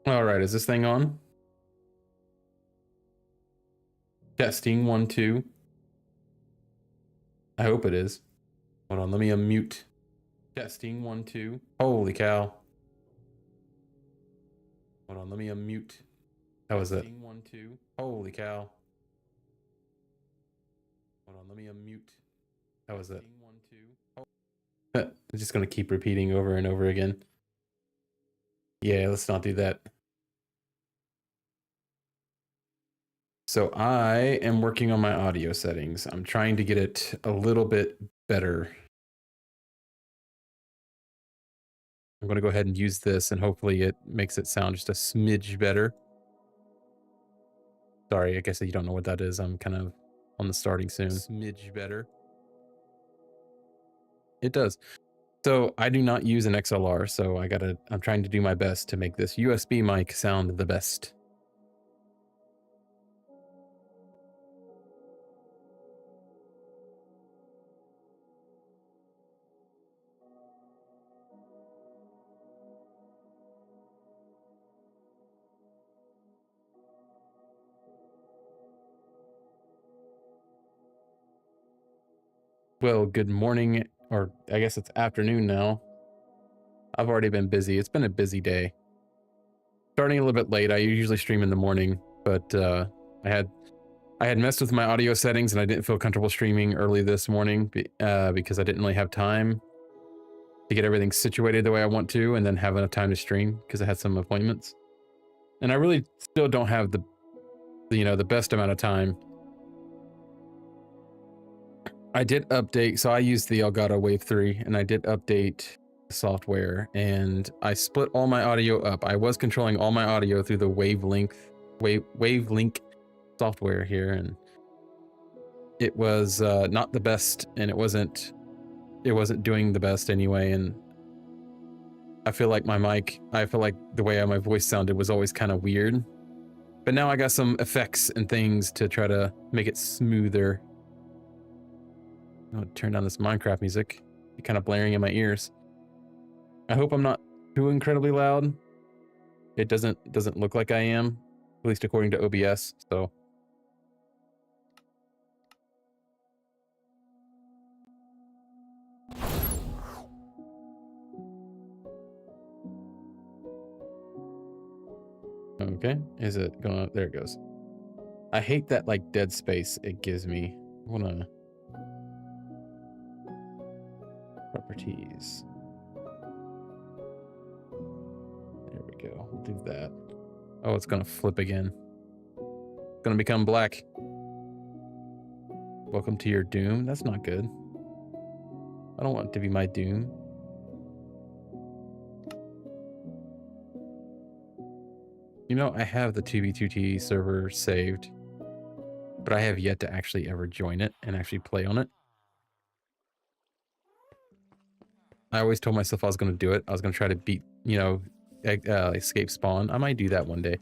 All right, is this thing on? Testing 1 2. I hope it is. Hold on, let me unmute. Testing 1 2. Holy cow. Hold on, let me unmute. How was it? Testing 1 2. Holy cow. Hold on, let me unmute. How was it? 1 2. I'm just gonna keep repeating over and over again. Yeah, let's not do that. So I am working on my audio settings. I'm trying to get it a little bit better. I'm going to go ahead and use this, and hopefully it makes it sound just a smidge better. Sorry, I guess you don't know what that is. I'm kind of on the starting soon. Smidge better. It does. So I do not use an XLR, so I'm trying to do my best to make this USB mic sound the best. Well, good morning, or I guess it's afternoon now. I've already been busy. It's been a busy day. Starting a little bit late. I usually stream in the morning, but I had messed with my audio settings and I didn't feel comfortable streaming early this morning because I didn't really have time to get everything situated the way I want to and then have enough time to stream because I had some appointments. And I really still don't have the best amount of time. I did update, so I used the Elgato Wave 3 and I did update the software and I split all my audio up. I was controlling all my audio through the Wavelink software here, and it was not the best, and it wasn't doing the best anyway. And I feel like the way my voice sounded was always kind of weird, but now I got some effects and things to try to make it smoother. I'll turn down this Minecraft music. It's kind of blaring in my ears. I hope I'm not too incredibly loud. It doesn't look like I am, at least according to OBS. So okay, is it going? There it goes. I hate that like dead space it gives me. I wanna properties. There we go. We'll do that. Oh, it's gonna flip again. It's gonna become black. Welcome to your doom. That's not good. I don't want it to be my doom. You know, I have the 2v2t server saved, but I have yet to actually ever join it and actually play on it. I always told myself I was going to do it. I was going to try to beat, escape spawn. I might do that one day.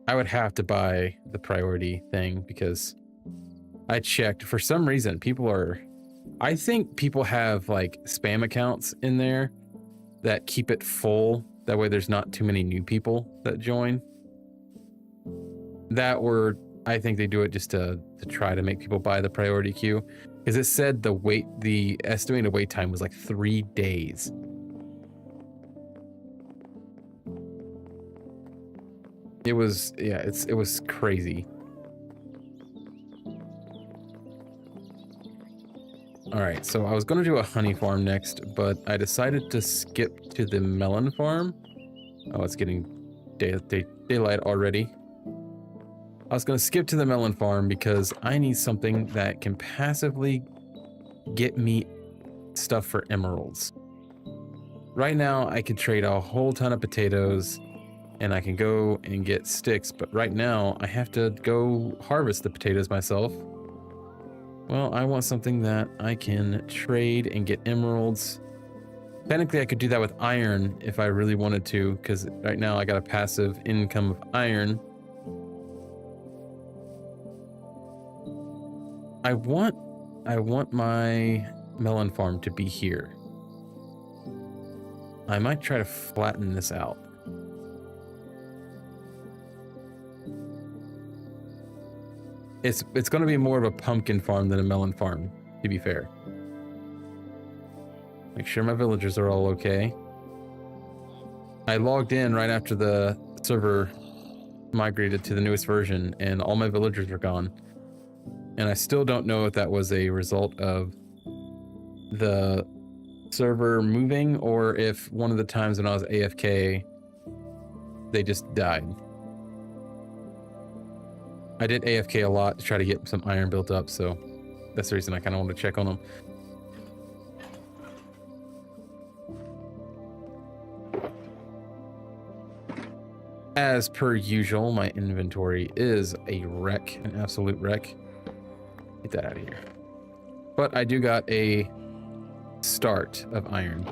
I would have to buy the priority thing because I checked. For some reason, I think people have like spam accounts in there that keep it full. That way there's not too many new people that join. I think they do it just to try to make people buy the priority queue. Because it said the estimated wait time was like 3 days. It was, yeah, it was crazy. All right, so I was going to do a honey farm next, but I decided to skip to the melon farm. Oh, it's getting daylight already. I was going to skip to the melon farm because I need something that can passively get me stuff for emeralds. Right now, I could trade a whole ton of potatoes and I can go and get sticks, but right now I have to go harvest the potatoes myself. Well, I want something that I can trade and get emeralds. Technically, I could do that with iron if I really wanted to, because right now I got a passive income of iron. I want my melon farm to be here. I might try to flatten this out. It's going to be more of a pumpkin farm than a melon farm, to be fair. Make sure my villagers are all okay. I logged in right after the server migrated to the newest version, and all my villagers are gone. And I still don't know if that was a result of the server moving or if one of the times when I was AFK, they just died. I did AFK a lot to try to get some iron built up, so that's the reason I kind of want to check on them. As per usual, my inventory is a wreck, an absolute wreck. Get that out of here. But I do got a start of iron.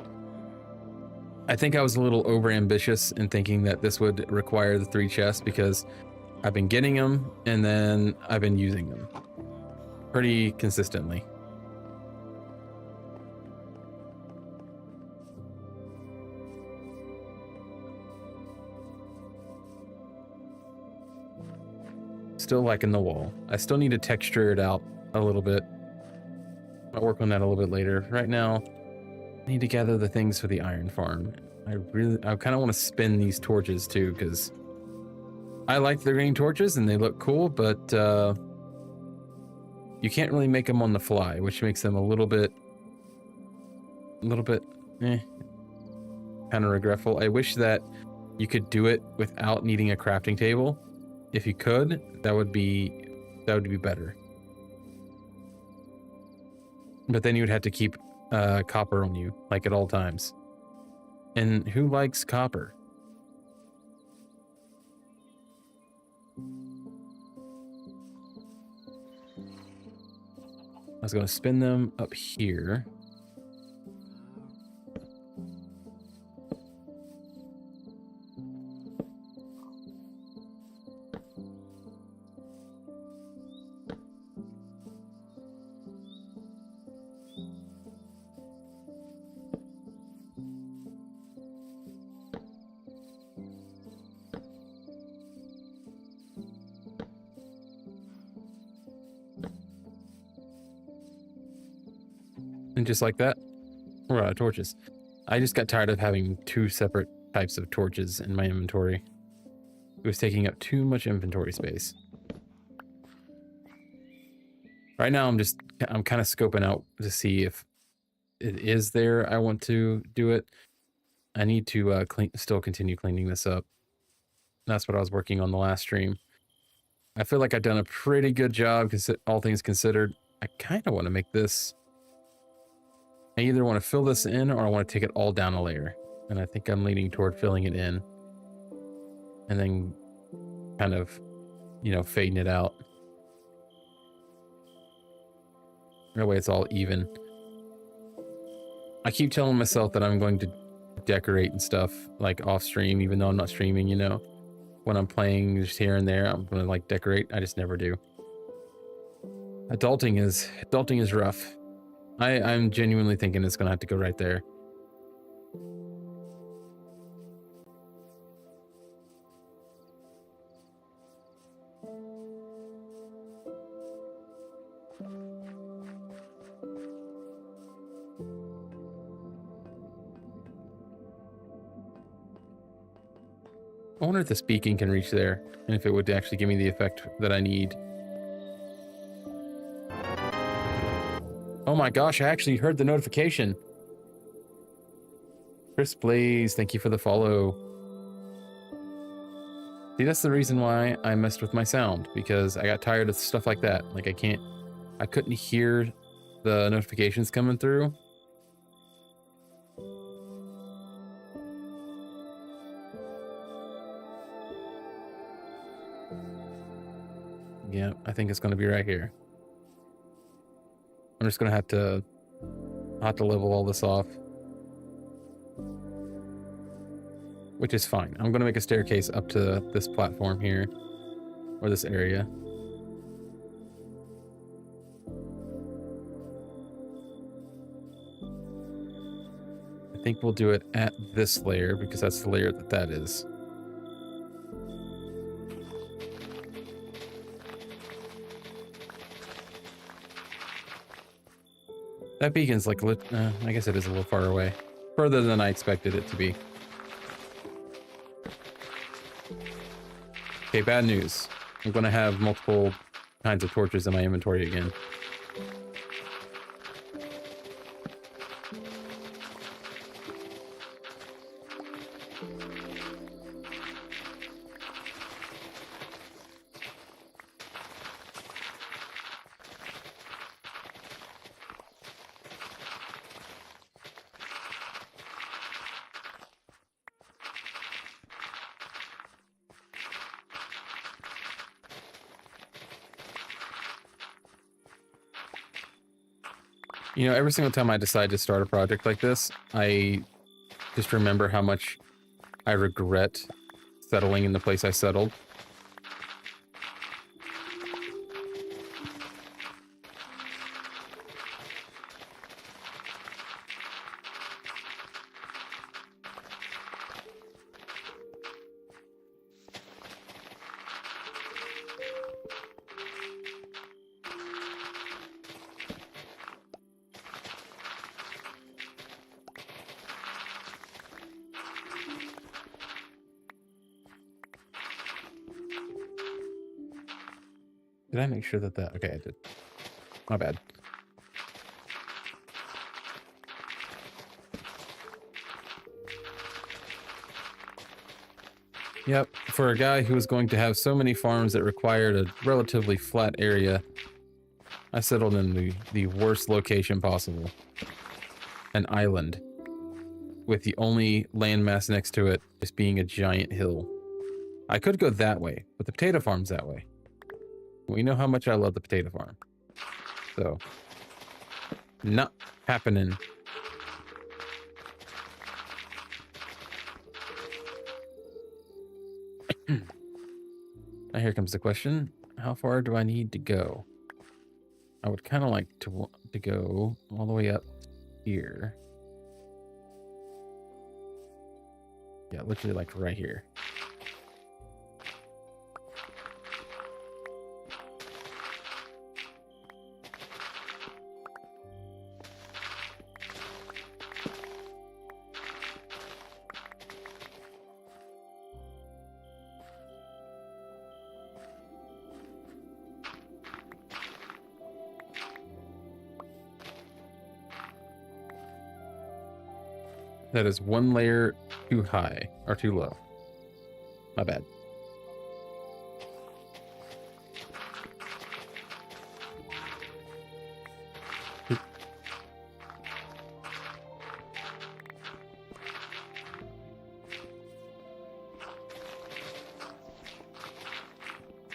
I think I was a little over ambitious in thinking that this would require the 3 chests because I've been getting them and then I've been using them pretty consistently. Still liking the wall. I still need to texture it out a little bit. I'll work on that a little bit later. Right now, I need to gather the things for the iron farm. I kind of want to spin these torches too, because I like the green torches and they look cool, but you can't really make them on the fly, which makes them a little bit kind of regretful. I wish that you could do it without needing a crafting table. If you could, that would be better. But then you would have to keep copper on you, like at all times. And who likes copper? I was going to spin them up here. And just like that, we're out of torches. I just got tired of having 2 separate types of torches in my inventory. It was taking up too much inventory space. Right now, I'm kind of scoping out to see if it is there. I want to do it. I need to still continue cleaning this up. That's what I was working on the last stream. I feel like I've done a pretty good job, all things considered. I kind of want to make this. I either want to fill this in or I want to take it all down a layer. And I think I'm leaning toward filling it in. And then kind of, fading it out. That way it's all even. I keep telling myself that I'm going to decorate and stuff, like off stream, even though I'm not streaming, When I'm playing just here and there, I'm going to like decorate. I just never do. Adulting is rough. I'm genuinely thinking it's gonna have to go right there. I wonder if the speaking can reach there, and if it would actually give me the effect that I need. Oh my gosh, I actually heard the notification. Chris Blaze, thank you for the follow. See, that's the reason why I messed with my sound, because I got tired of stuff like that. Like I couldn't hear the notifications coming through. Yeah, I think it's going to be right here. I'm just going to have to level all this off. Which is fine. I'm going to make a staircase up to this platform here, or this area. I I think we'll do it at this layer because that's the layer that is. That beacon's like, I guess it is a little far away. Further than I expected it to be. Okay, bad news. I'm going to have multiple kinds of torches in my inventory again. You know, every single time I decide to start a project like this, I just remember how much I regret settling in the place I settled. Did I make sure that okay, I did. My bad. Yep, for a guy who was going to have so many farms that required a relatively flat area, I settled in the worst location possible. An island. With the only landmass next to it just being a giant hill. I could go that way, but the potato farm's that way. We know how much I love the potato farm. So, not happening. Now here comes the question. How far do I need to go? I would kind of like to go all the way up here. Yeah, literally like right here. That is one layer too high, or too low. My bad.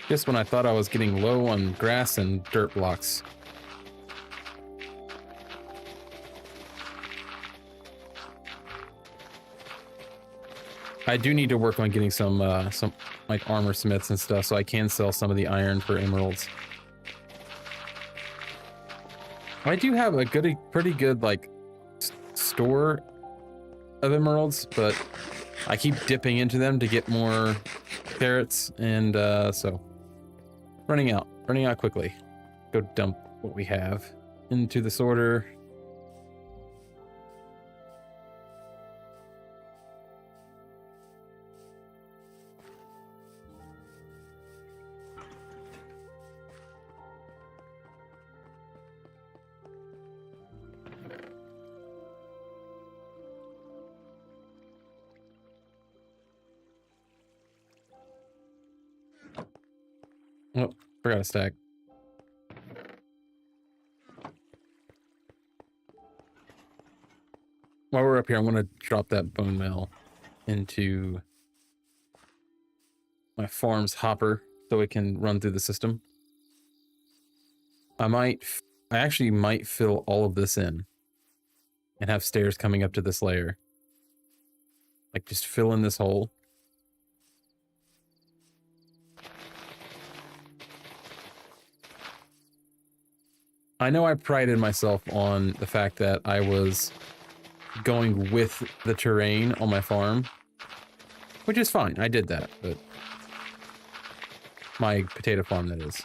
Just when I thought I was getting low on grass and dirt blocks. I do need to work on getting some like armor smiths and stuff so I can sell some of the iron for emeralds. I do have a pretty good like store of emeralds, but I keep dipping into them to get more carrots, and so running out quickly. Go dump what we have into the sorter. Oh, forgot a stack. While we're up here, I'm going to drop that bone meal into my farm's hopper so it can run through the system. I actually might fill all of this in and have stairs coming up to this layer. Like just fill in this hole. I know I prided myself on the fact that I was going with the terrain on my farm, which is fine. I did that, but my potato farm, that is.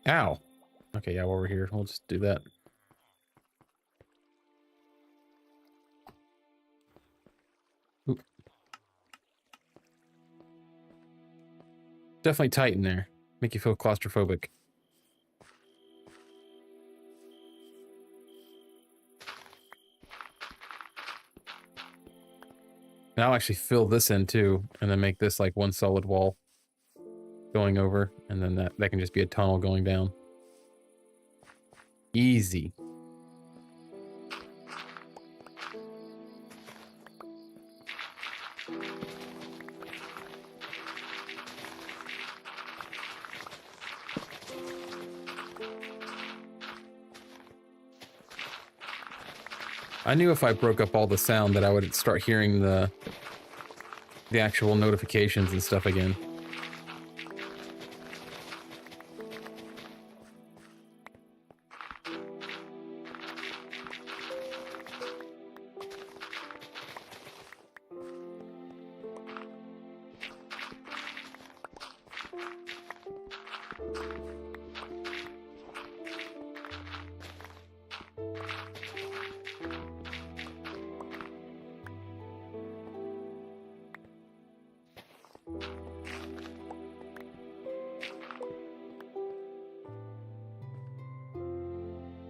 Ow. Okay, yeah, while we're here, we'll just do that. Oop. Definitely tight in there. Make you feel claustrophobic. And I'll actually fill this in too, and then make this like one solid wall going over, and then that can just be a tunnel going down. Easy. I knew if I broke up all the sound that I would start hearing the actual notifications and stuff again.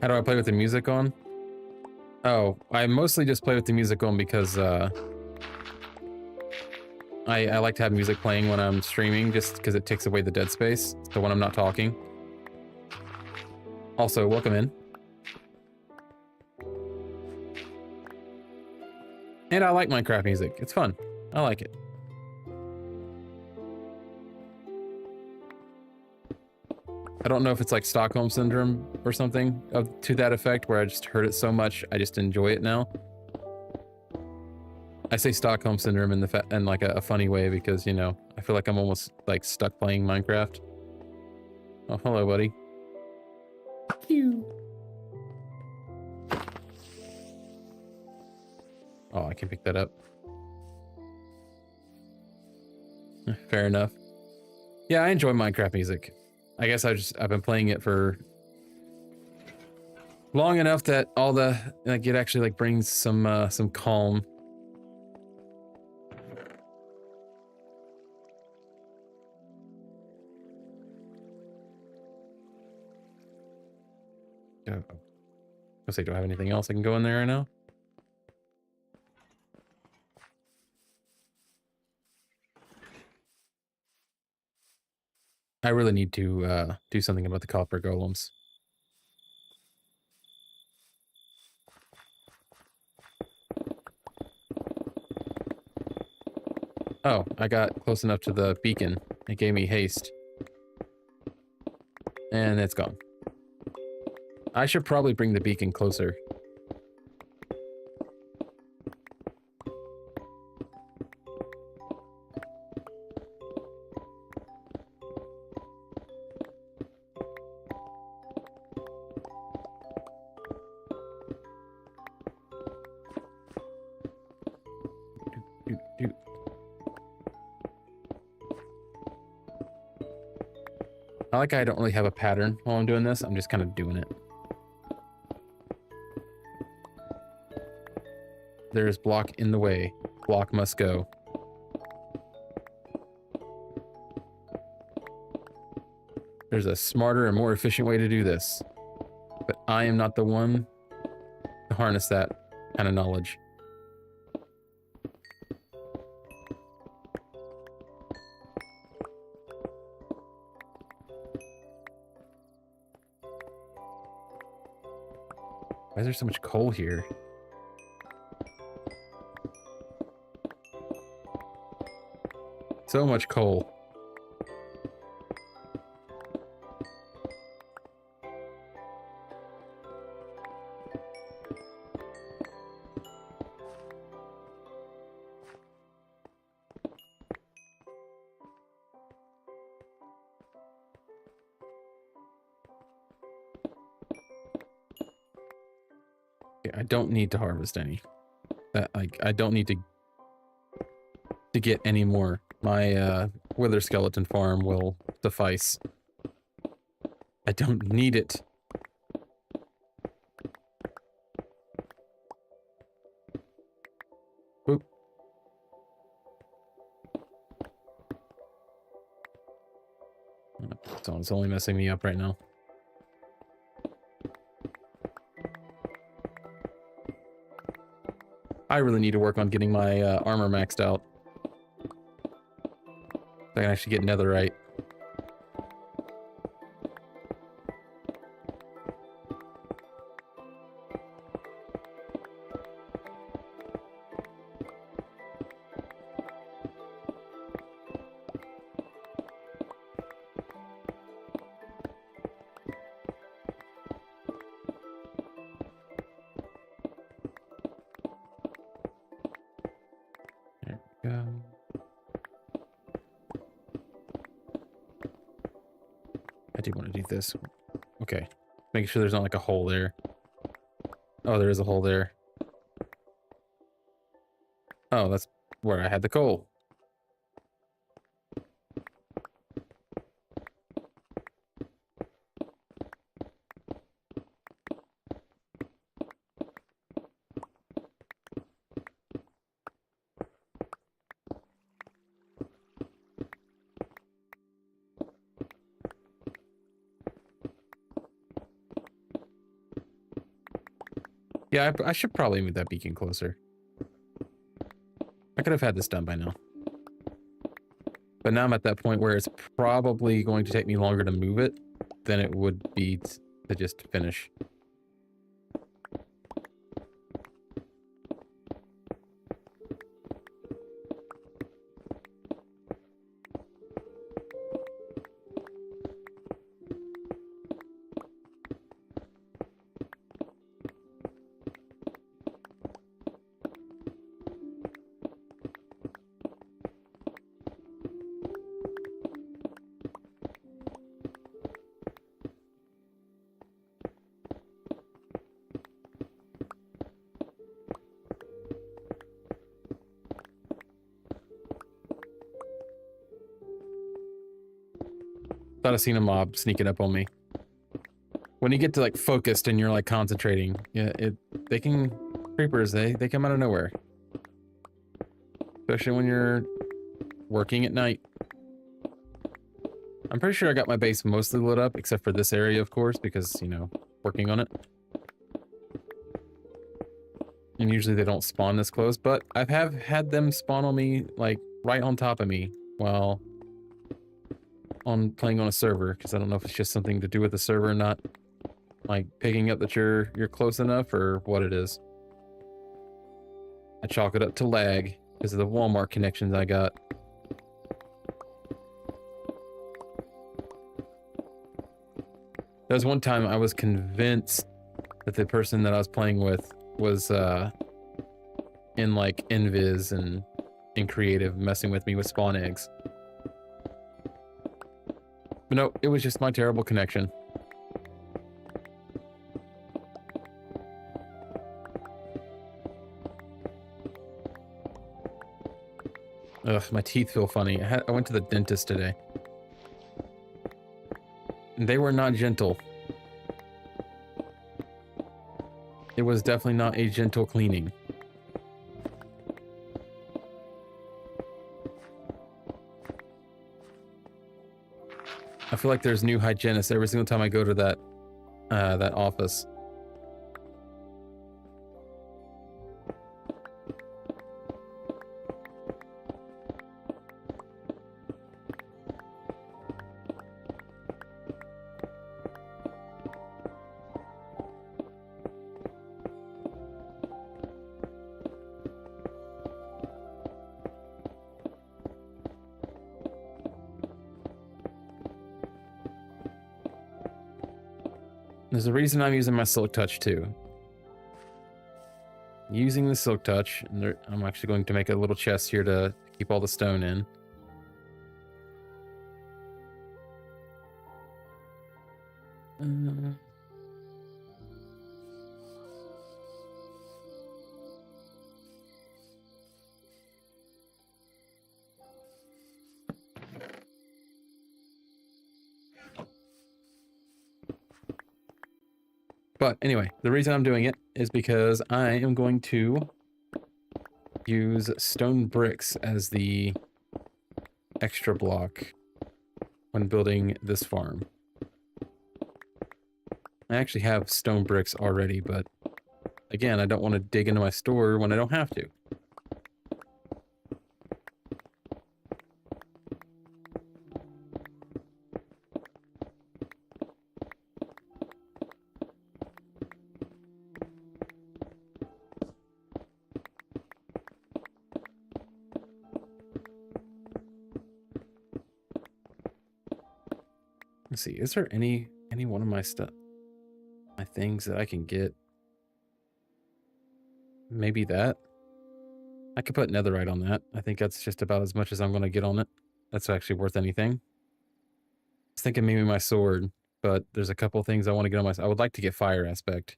How do I play with the music on? Oh, I mostly just play with the music on because I like to have music playing when I'm streaming, just because it takes away the dead space, so when I'm not talking. Also, welcome in. And I like Minecraft music. It's fun. I like it. I don't know if it's like Stockholm Syndrome or something to that effect, where I just heard it so much, I just enjoy it now. I say Stockholm Syndrome in like a funny way because, you know, I feel like I'm almost like stuck playing Minecraft. Oh, hello, buddy. Oh, I can pick that up. Fair enough. Yeah, I enjoy Minecraft music. I guess I've been playing it for long enough that it actually like brings some calm. Let's say, do I have anything else I can go in there right now? I really need to do something about the copper golems. Oh, I got close enough to the beacon. It gave me haste. And it's gone. I should probably bring the beacon closer. I like I don't really have a pattern while I'm doing this. I'm just kind of doing it. There's block in the way. Block must go. There's a smarter and more efficient way to do this. But I am not the one to harness that kind of knowledge. Why is there so much coal here? So much coal. I don't need to harvest any. That I don't need to get any more. My wither skeleton farm will suffice. I don't need it. Whoop. So it's only messing me up right now. I really need to work on getting my armor maxed out. So I can actually get netherite. There we go. I do want to do this. Okay. Making sure there's not like a hole there. Oh, there is a hole there. Oh, that's where I had the coal. Yeah, I should probably move that beacon closer. I could have had this done by now. But now I'm at that point where it's probably going to take me longer to move it than it would be to just finish. Thought I seen a mob sneaking up on me. When you get to like focused and you're like concentrating, yeah, they can creepers, they come out of nowhere. Especially when you're working at night. I'm pretty sure I got my base mostly lit up, except for this area, of course, because, you know, working on it. And usually they don't spawn this close, but I have had them spawn on me, like, right on top of me while playing on a server, because I don't know if it's just something to do with the server not, like, picking up that you're close enough or what it is. I chalk it up to lag because of the Walmart connections I got. There was one time I was convinced that the person that I was playing with was in like Invis and in creative messing with me with spawn eggs. But no, it was just my terrible connection. Ugh, my teeth feel funny. I went to the dentist today. And they were not gentle. It was definitely not a gentle cleaning. I feel like there's new hygienists every single time I go to that office. There's a reason I'm using my Silk Touch too. Using the Silk Touch, and I'm actually going to make a little chest here to keep all the stone in. But anyway, the reason I'm doing it is because I am going to use stone bricks as the extra block when building this farm. I actually have stone bricks already, but again, I don't want to dig into my store when I don't have to. Let's see, is there any one of my things that I can get? Maybe that? I could put netherite on that. I think that's just about as much as I'm going to get on it. That's actually worth anything. I was thinking maybe my sword, but there's a couple things I want to get on my... I would like to get fire aspect.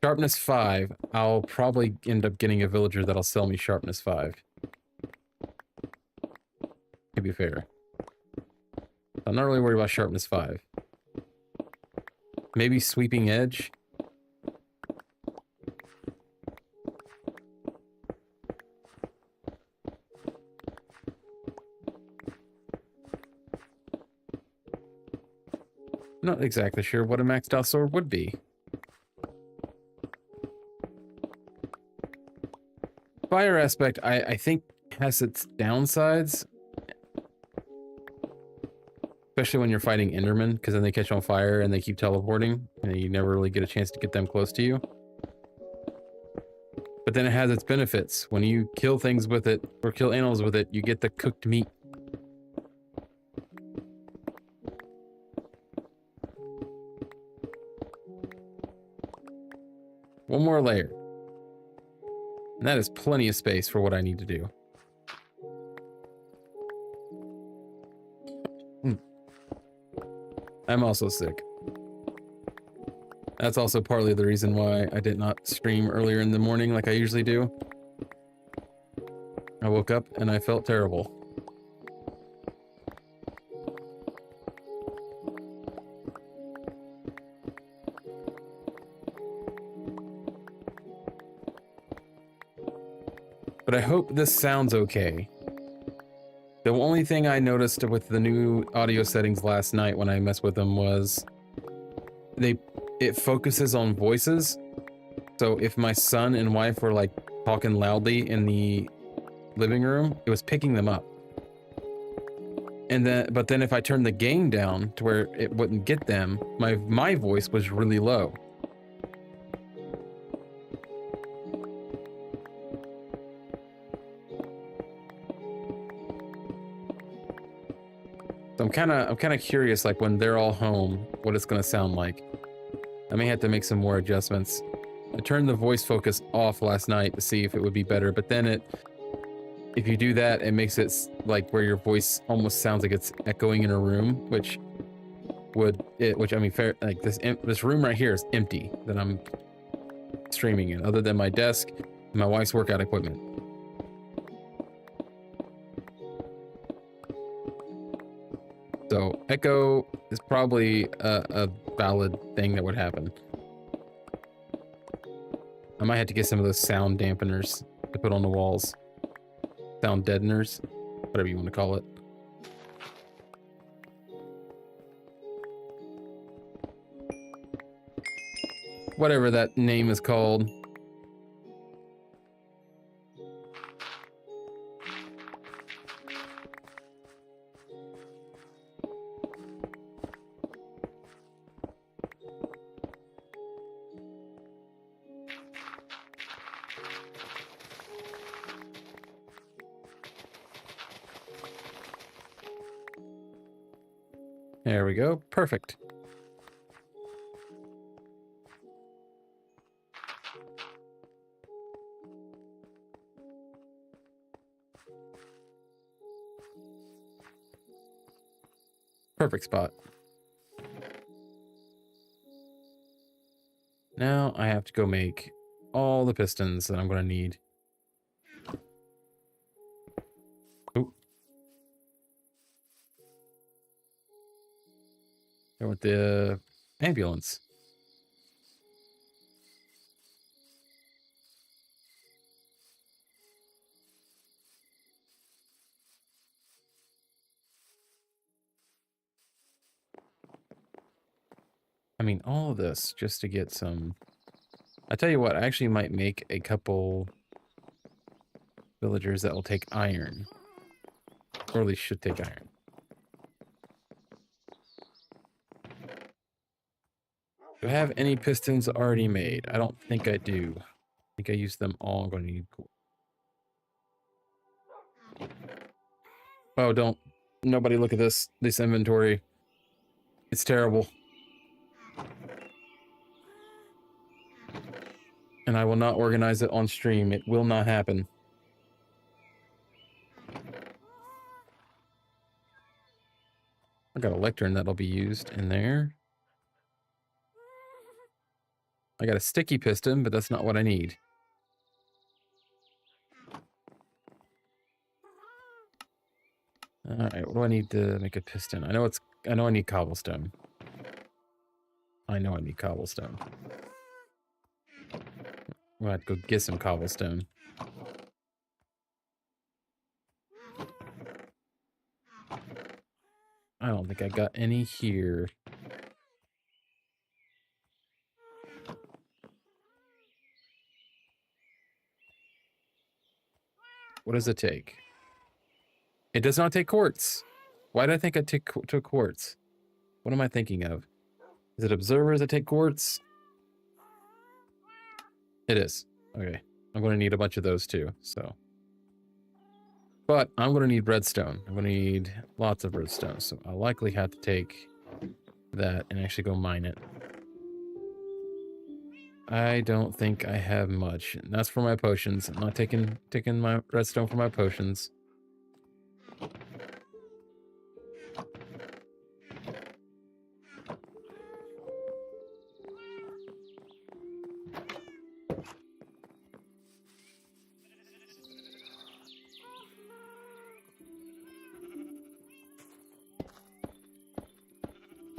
Sharpness 5. I'll probably end up getting a villager that'll sell me sharpness 5. To be fair. I'm not really worried about sharpness 5. Maybe sweeping edge. Not exactly sure what a maxed out sword would be. Fire aspect, I think, has its downsides. Especially when you're fighting Endermen, because then they catch on fire and they keep teleporting, and you never really get a chance to get them close to you. But then it has its benefits. When you kill things with it, or kill animals with it, you get the cooked meat. One more layer. And that is plenty of space for what I need to do. I'm also sick. That's also partly the reason why I did not stream earlier in the morning like I usually do. I woke up and I felt terrible. But I hope this sounds okay. The only thing I noticed with the new audio settings last night when I messed with them was it focuses on voices. So if my son and wife were like talking loudly in the living room, it was picking them up. And but then if I turned the gain down to where it wouldn't get them, my voice was really low. So I'm kind of curious, like when they're all home, what it's gonna sound like. I may have to make some more adjustments. I turned the voice focus off last night to see if it would be better, but then if you do that, it makes it like where your voice almost sounds like it's echoing in a room, which I mean, fair, like this room right here is empty that I'm streaming in, other than my desk and my wife's workout equipment. So echo is probably a valid thing that would happen. I might have to get some of those sound dampeners to put on the walls. Sound deadeners, whatever you want to call it. Whatever that name is called. There we go. Perfect. Perfect spot. Now I have to go make all the pistons that I'm going to need. Oop. Go with the ambulance. I mean, all of this just to get some... I tell you what, I actually might make a couple villagers that will take iron. Or at least should take iron. Do I have any pistons already made? I don't think I do. I think I used them all. I'm going to need... Oh, don't... Nobody look at this inventory. It's terrible. And I will not organize it on stream. It will not happen. I got a lectern that'll be used in there. I got a sticky piston, but that's not what I need. All right, what do I need to make a piston? I know I need cobblestone. I know I need cobblestone. We'll have to go get some cobblestone. I don't think I got any here. What does it take? It does not take quartz. Why did I think I took quartz? What am I thinking of? Is it observers that take quartz? It is. Okay. I'm going to need a bunch of those too, so. But I'm going to need redstone. I'm going to need lots of redstone, so I'll likely have to take that and actually go mine it. I don't think I have much. And that's for my potions. I'm not taking my redstone for my potions.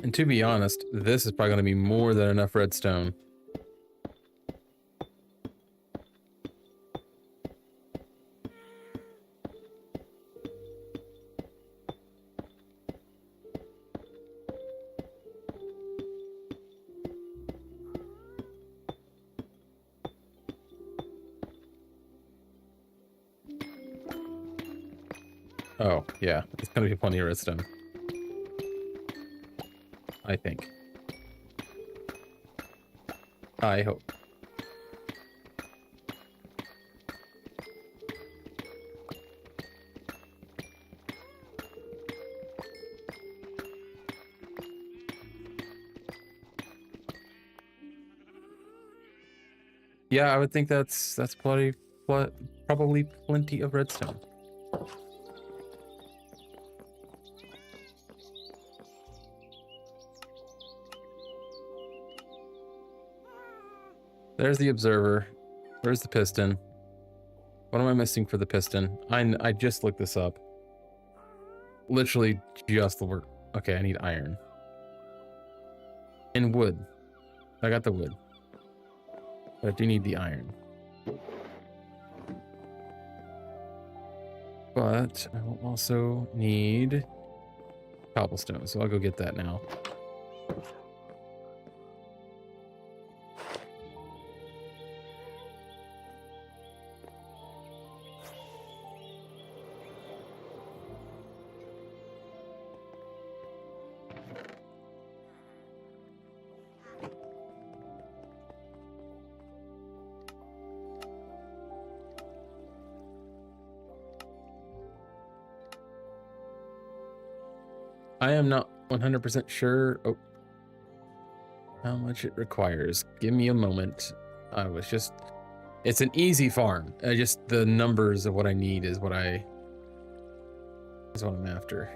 And to be honest, this is probably going to be more than enough redstone. Oh, yeah. It's going to be plenty of redstone. I think. I hope. Yeah, I would think that's probably plenty of redstone. There's the observer. Where's the piston? What am I missing for the piston? I just looked this up. Literally just the work. Okay, I need iron. And wood. I got the wood. But I do need the iron. But I will also need cobblestone, so I'll go get that now. I am not 100% sure. Oh, how much it requires. Give me a moment. I was just, it's an easy farm. I just, the numbers of what I need is what I'm after.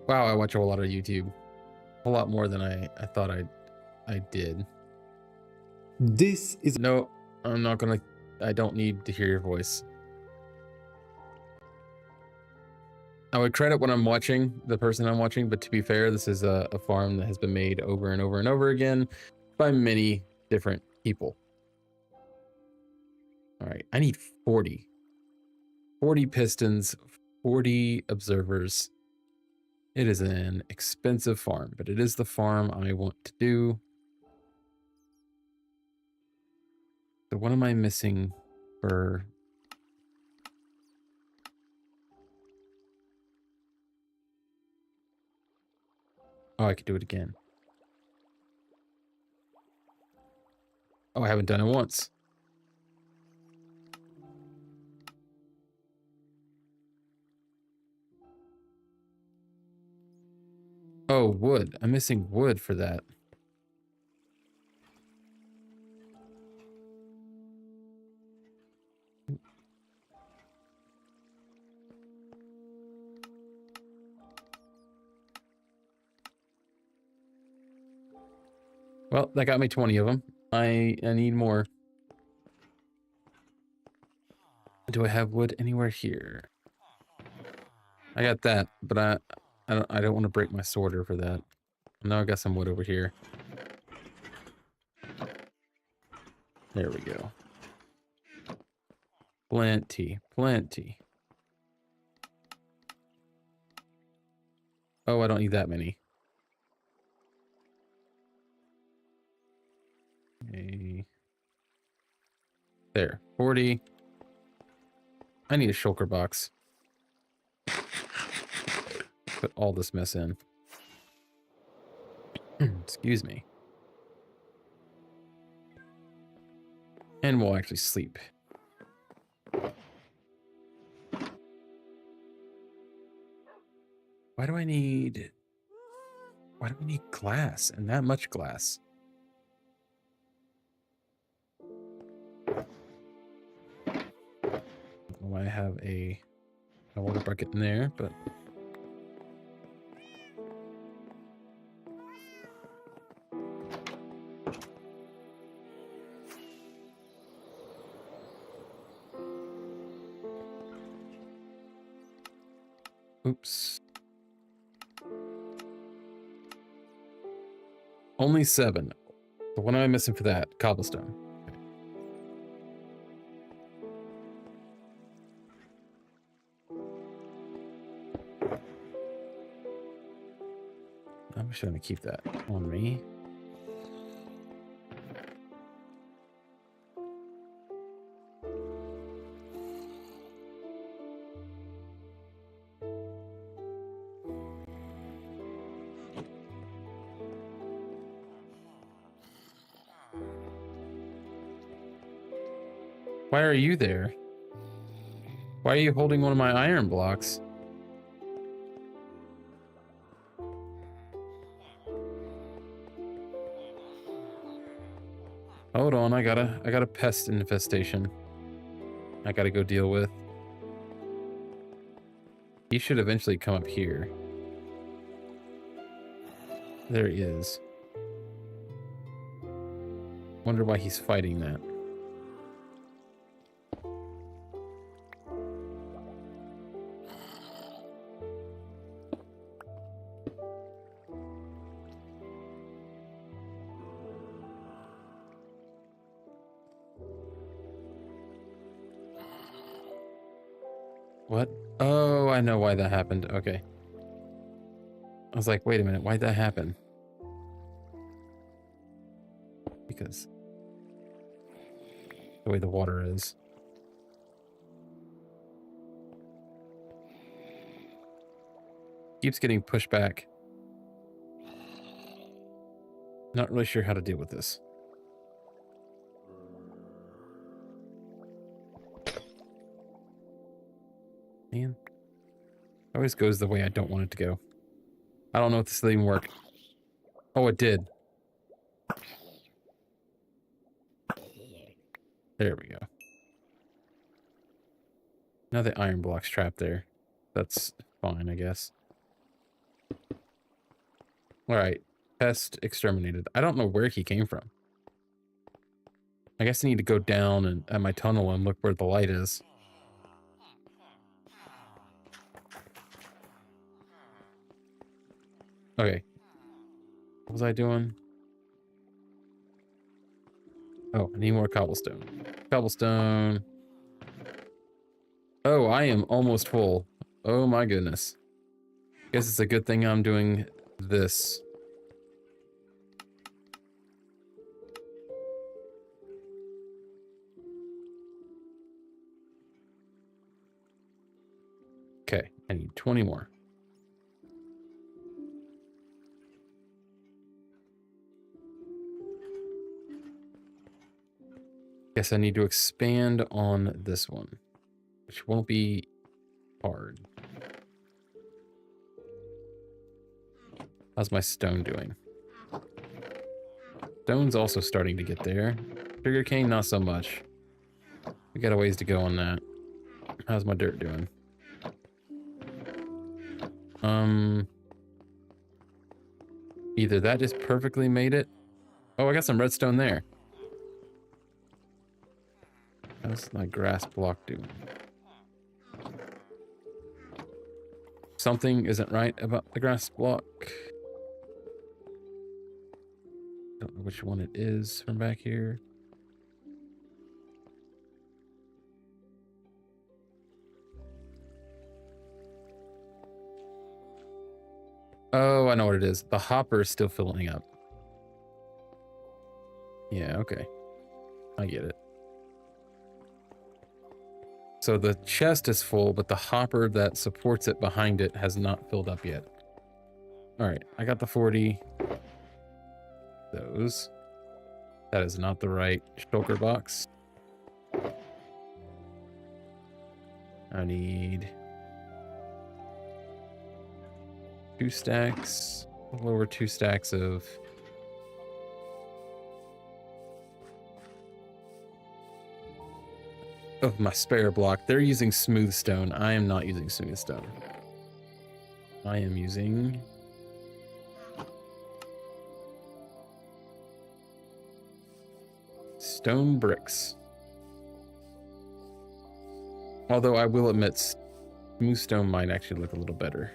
Wow, I watch a lot of YouTube. A lot more than I thought I did. This is... No, I'm not gonna, I don't need to hear your voice. I would credit what I'm watching, the person I'm watching, but to be fair, this is a farm that has been made over and over and over again by many different people. All right, I need 40 pistons, 40 observers. It is an expensive farm, but it is the farm I want to do. So what am I missing for? Oh, I could do it again. Oh, I haven't done it once. Oh, wood. I'm missing wood for that. Well, that got me 20 of them. I need more. Do I have wood anywhere here? I got that, but I don't want to break my sorter for that. Now I got some wood over here. There we go. Plenty. Oh, I don't need that many. Okay. There, 40. I need a shulker box. Put all this mess in. Excuse me. And we'll actually sleep. Why do we need glass and that much glass? Well, I have a water bucket in there, but oops. Only 7. So what am I missing for that? Cobblestone. Okay. I'm just going to keep that on me. Why are you there? Why are you holding one of my iron blocks? Hold on, I got a pest infestation I gotta go deal with. He should eventually come up here. There he is. Wonder why he's fighting that. What? Oh, I know why that happened. Okay. I was like, wait a minute, why'd that happen? Because the way the water is. Keeps getting pushed back. Not really sure how to deal with this. Man. It always goes the way I don't want it to go. I don't know if this will even work. Oh, it did. There we go. Now the iron block's trapped there. That's fine, I guess. Alright. Pest exterminated. I don't know where he came from. I guess I need to go down and at my tunnel and look where the light is. Okay. What was I doing? Oh, I need more cobblestone. Cobblestone. Oh, I am almost full. Oh my goodness. Guess it's a good thing I'm doing this. Okay, I need 20 more. Guess I need to expand on this one, which won't be hard. How's my stone doing? Stone's also starting to get there. Sugarcane, not so much. We got a ways to go on that. How's my dirt doing? Either that just perfectly made it. Oh, I got some redstone there. How's my grass block doing? Something isn't right about the grass block. Don't know which one it is from back here. Oh, I know what it is. The hopper is still filling up. Yeah, okay. I get it. So the chest is full, but the hopper that supports it behind it has not filled up yet. All right, I got the 40. Those. That is not the right shulker box. I need 2 stacks. A little over 2 stacks of my spare block. They're using smooth stone. I am not using smooth stone. I am using stone bricks. Although I will admit, smooth stone might actually look a little better.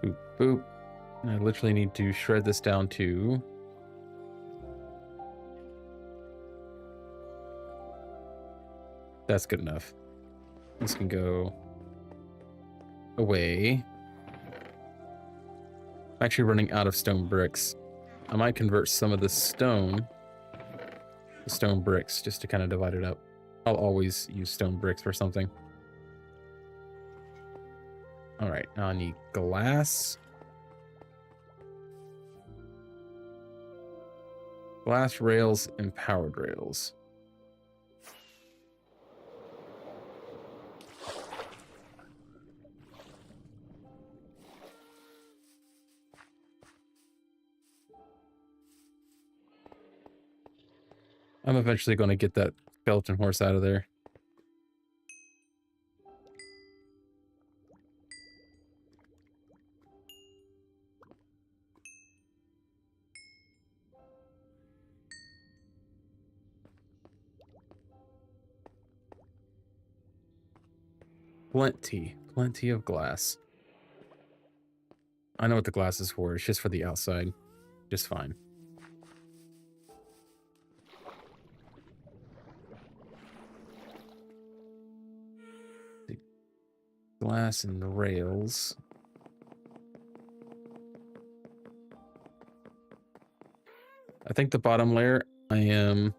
Boop, boop. And I literally need to shred this down to that's good enough. This can go away. I'm actually running out of stone bricks. I might convert some of this stone to stone bricks just to kind of divide it up. I'll always use stone bricks for something. All right, now I need glass. Glass rails and powered rails. I'm eventually going to get that skeleton horse out of there. Plenty of glass. I know what the glass is for. It's just for the outside. Just fine. The glass and the rails. I think the bottom layer I am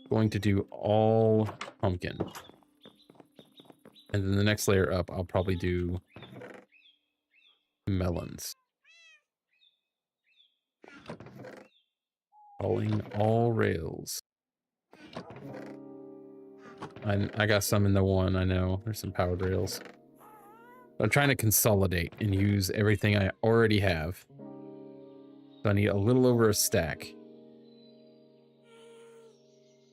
going to do all pumpkin. And then the next layer up, I'll probably do melons. Calling all rails. I got some in the one, I know. There's some powered rails. I'm trying to consolidate and use everything I already have. So I need a little over a stack.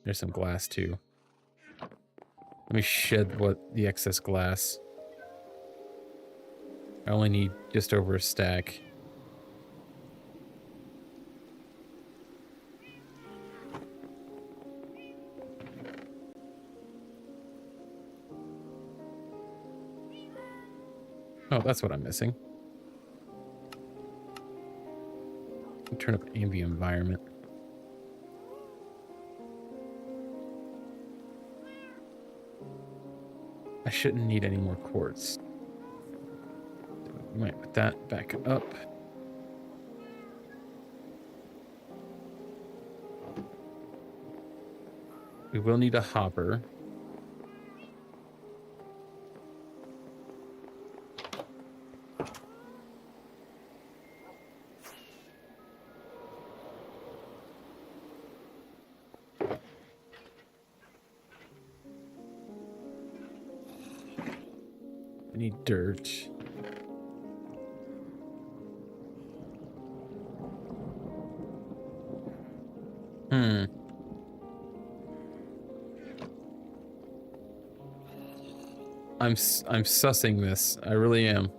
There's some glass too. Let me shed the excess glass. I only need just over a stack. Oh, that's what I'm missing. Turn up ambient environment. I shouldn't need any more quartz. Might put that back up. We will need a hopper. I need dirt. I'm sussing this. I really am.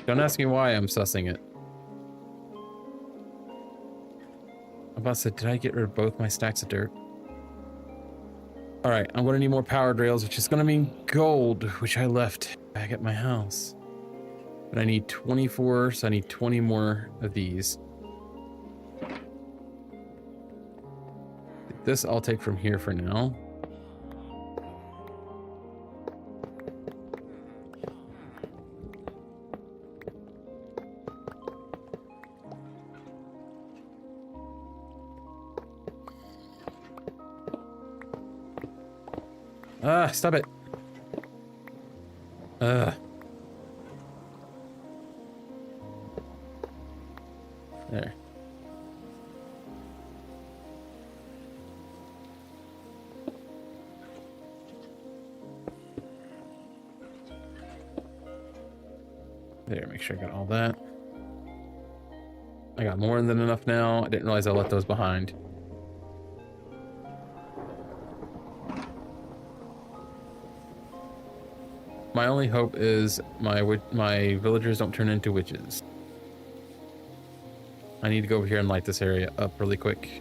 Don't ask me why I'm sussing it. I'm about to say, did I get rid of both my stacks of dirt? All right, I'm gonna need more powered rails, which is gonna mean gold, which I left back at my house. But I need 24, so I need 20 more of these. This I'll take from here for now. Ah, stop it. There. There, make sure I got all that. I got more than enough now. I didn't realize I left those behind. My only hope is my villagers don't turn into witches. I need to go over here and light this area up really quick.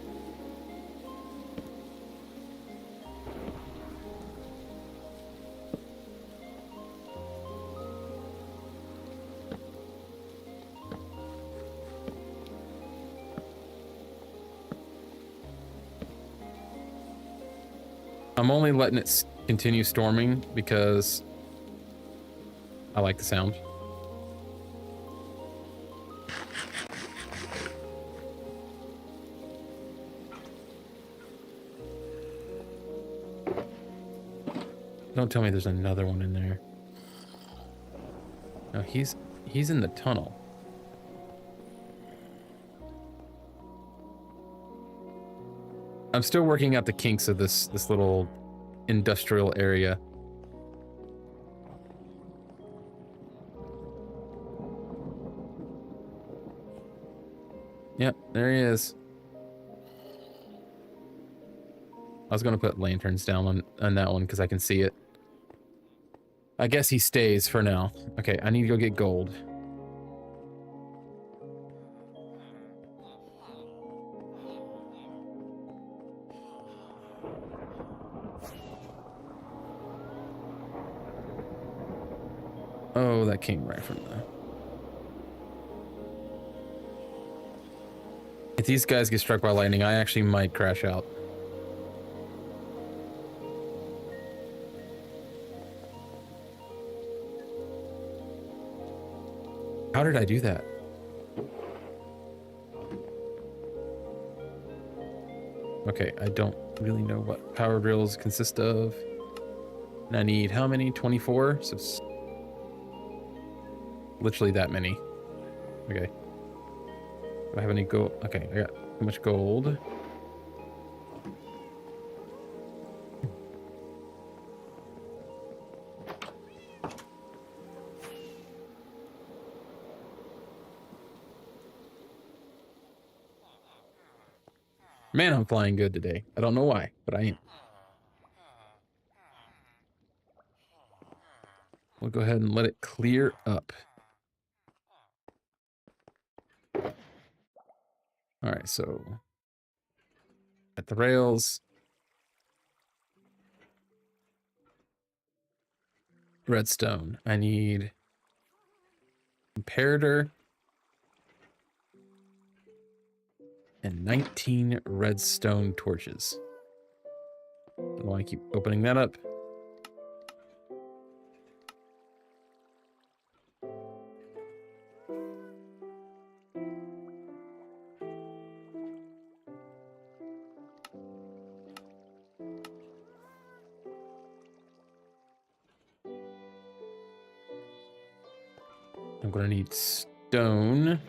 I'm only letting it continue storming because I like the sound. Don't tell me there's another one in there. No, he's in the tunnel. I'm still working out the kinks of this little industrial area. Yep, there he is. I was gonna put lanterns down on that one because I can see it. I guess he stays for now. Okay, I need to go get gold. Oh, that came right from the... If these guys get struck by lightning, I actually might crash out. How did I do that? Okay, I don't really know what power drills consist of. And I need how many? 24? So it's literally that many. Okay. Do I have any gold? Okay, I got too much gold. Man, I'm flying good today. I don't know why, but I am. We'll go ahead and let it clear up. All right, so at the rails, redstone. I need comparator and 19 redstone torches. Don't want to keep opening that up. I'm gonna need stone.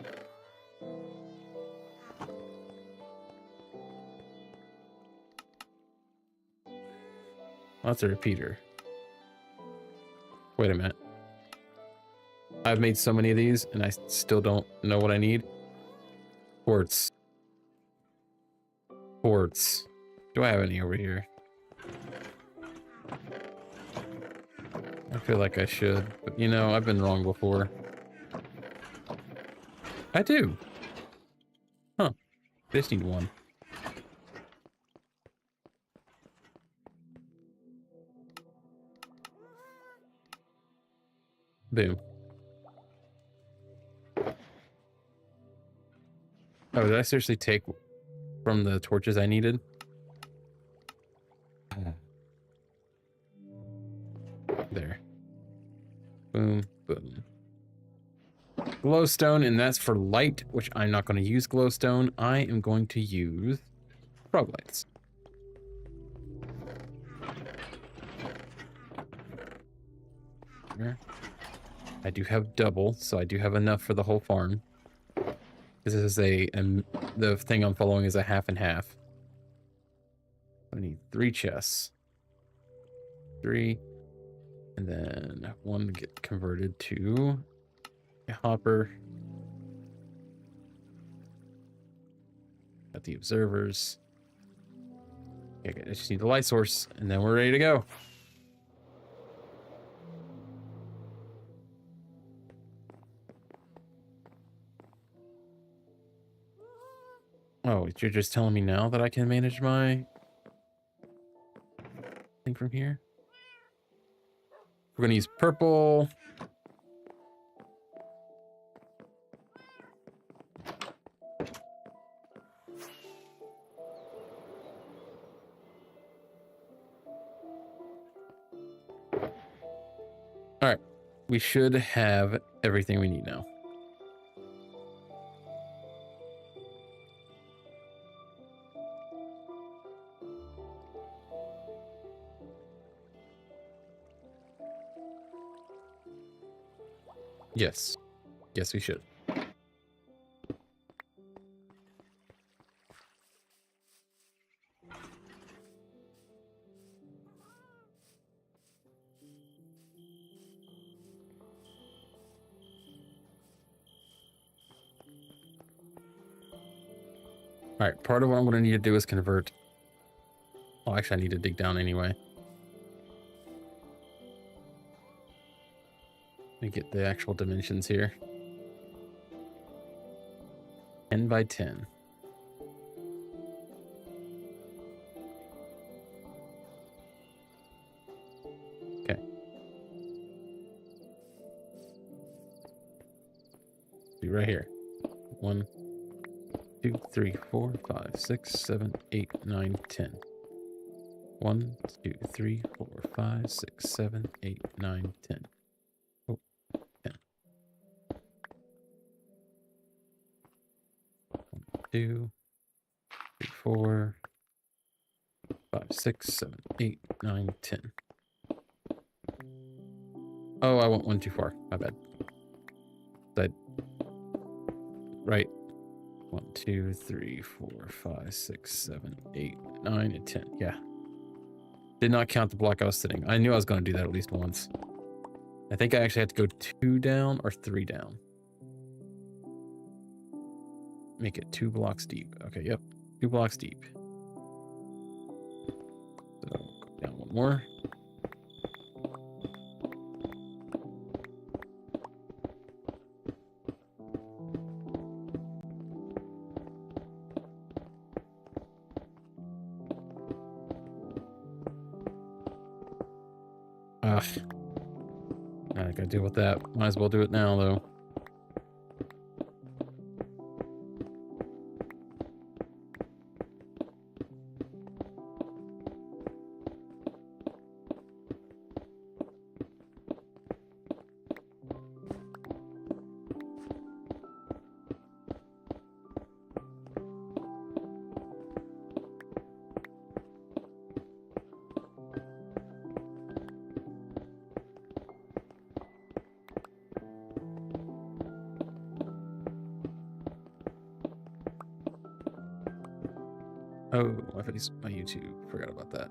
That's a repeater. Wait a minute. I've made so many of these and I still don't know what I need. Quartz. Quartz. Do I have any over here? I feel like I should, but you know, I've been wrong before. I do. Huh. Just need one. Boom. Oh, did I seriously take from the torches I needed? There. Boom, boom. Glowstone, and that's for light, which I'm not going to use glowstone. I am going to use frog lights. There. I do have double, so I do have enough for the whole farm. This is the thing I'm following is a half and half. I need 3 chests. 3. And then 1 to get converted to a hopper. Got the observers. Okay, I just need the light source, and then we're ready to go. Oh, you're just telling me now that I can manage my thing from here? We're gonna use purple. All right, we should have everything we need now. Yes. Yes, we should. All right, part of what I'm going to need to do is convert. Oh, actually, I need to dig down anyway. Let me get the actual dimensions here. 10 by 10. Okay. Be right here. 1, 2, 3, 4, 5, 6, 7, 8, 9, 10. 1, 2, 3, 4, 5, 6, 7, 8, 9, 10. Oh, 10. 1, 2, 3, 4, 5, 6, 7, 8, 9, 10. Oh, I went one too far. My bad. Right. 1, 2, 3, 4, 5, 6, 7, 8, 9, and 10. Yeah. Did not count the block I was sitting. I knew I was going to do that at least once. I think I actually had to go 2 down or 3 down. Make it 2 blocks deep. Okay, yep. 2 blocks deep. So go down one more. Ugh. I gotta deal with that. Might as well do it now, though. Oh, my face, my YouTube. Forgot about that.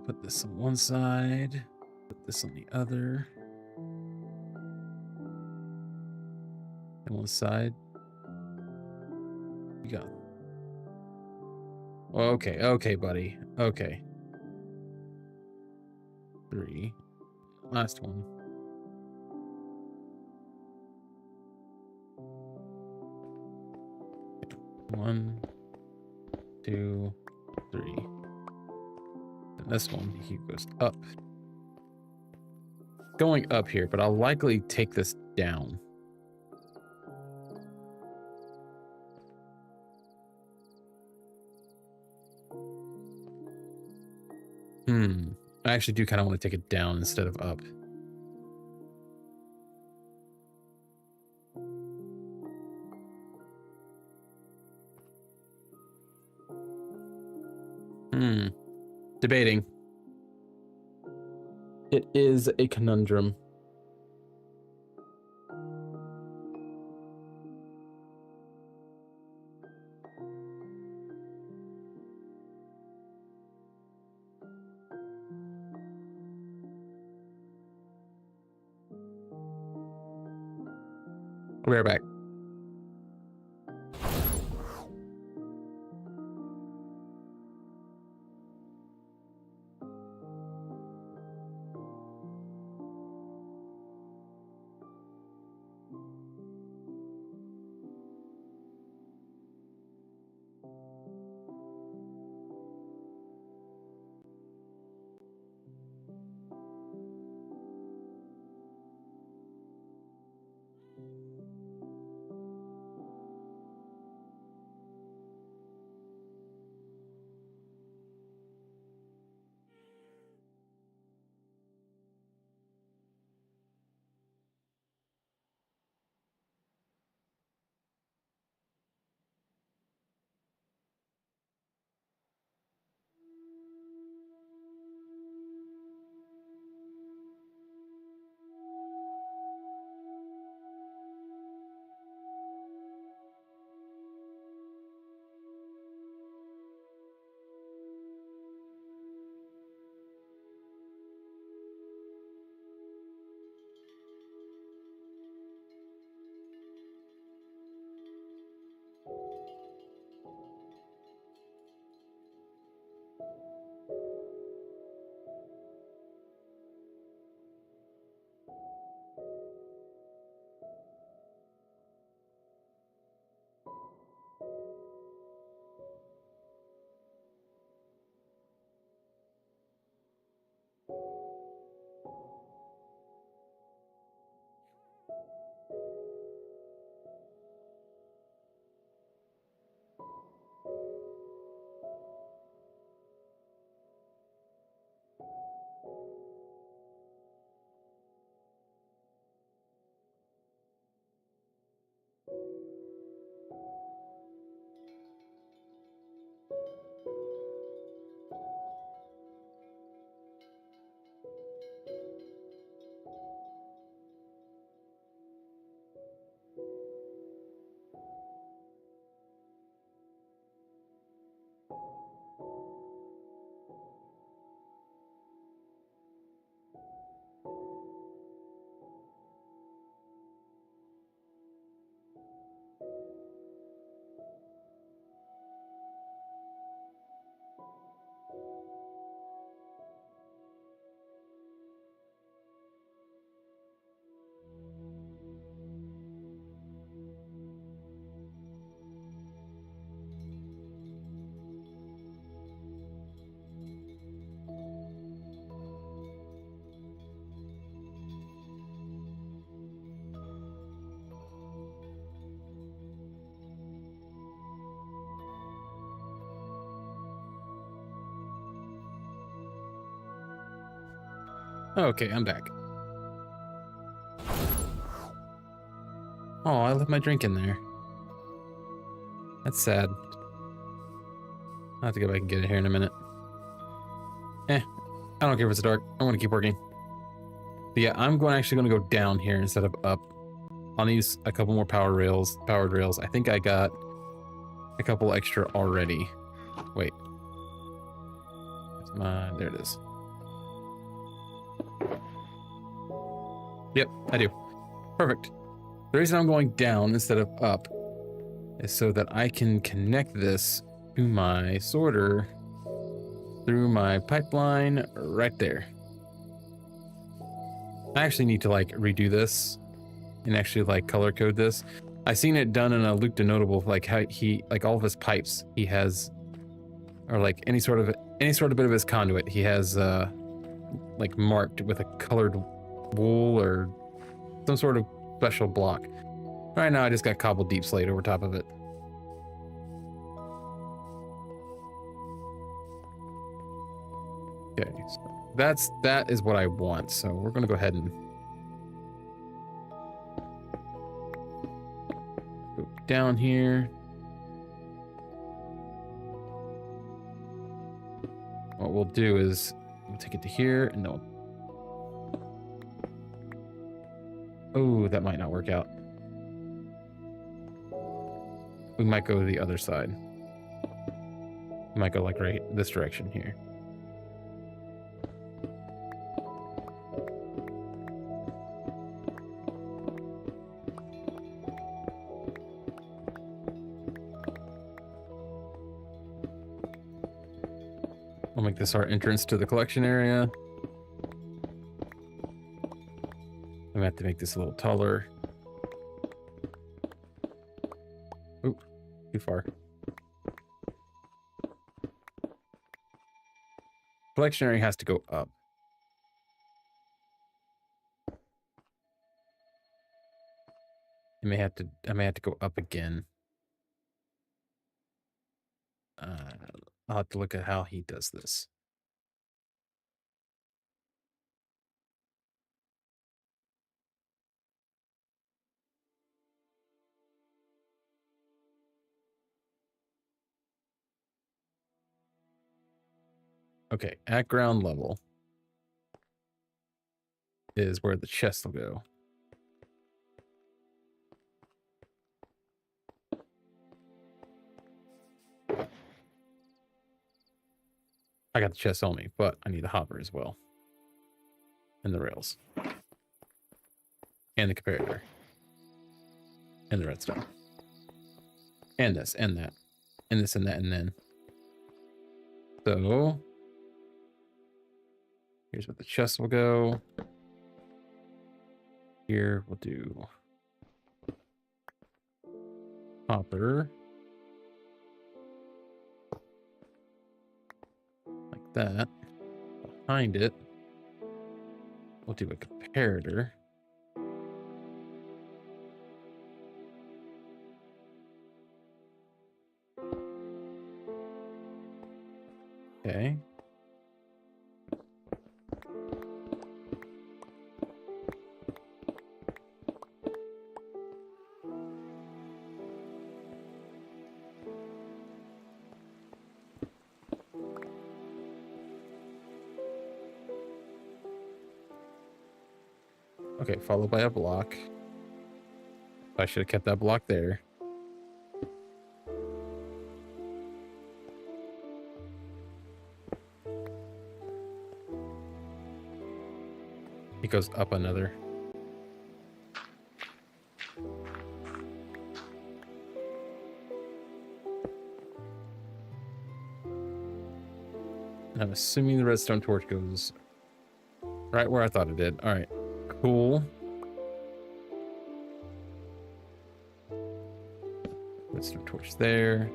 Put this on one side, put this on the other. And one side. You got. Okay, okay, buddy. Okay. 3. Last one. 1, 2, 3. And this one, he goes up. Going up here, but I'll likely take this down. I actually do kind of want to take it down instead of up. Debating. It is a conundrum. We're back. Okay, I'm back. Oh, I left my drink in there. That's sad. I'll have to go back and get it here in a minute. I don't care if it's dark. I want to keep working. But yeah, I'm actually going to go down here instead of up. I'll need a couple more powered rails. I think I got a couple extra already. Wait. There it is. Yep, I do. Perfect. The reason I'm going down instead of up is so that I can connect this to my sorter through my pipeline right there. I actually need to like redo this and actually like color code this. I seen it done in a Luke de Notable, like how he, like all of his pipes he has, or like any sort of bit of his conduit he has like marked with a colored wool or some sort of special block. Right now I just got cobbled deep slate over top of it. Okay, so that is what I want. So we're gonna go ahead and go down here. What we'll do is we'll take it to here and then oh, that might not work out. We might go to the other side. We might go like right this direction here. We'll make this our entrance to the collection area. I'm gonna have to make this a little taller. Oop, too far. Collection area has to go up. I may have to go up again. I'll have to look at how he does this. Okay, at ground level is where the chest will go. I got the chest on me, but I need the hopper as well. And the rails. And the comparator. And the redstone. And this, and that. And this, and that, and then. So, here's where the chest will go. Here we'll do hopper. Like that. Behind it, we'll do a comparator. Okay. Okay, followed by a block. I should have kept that block there. It goes up another. And I'm assuming the redstone torch goes right where I thought it did. All right, cool. Redstone torch there.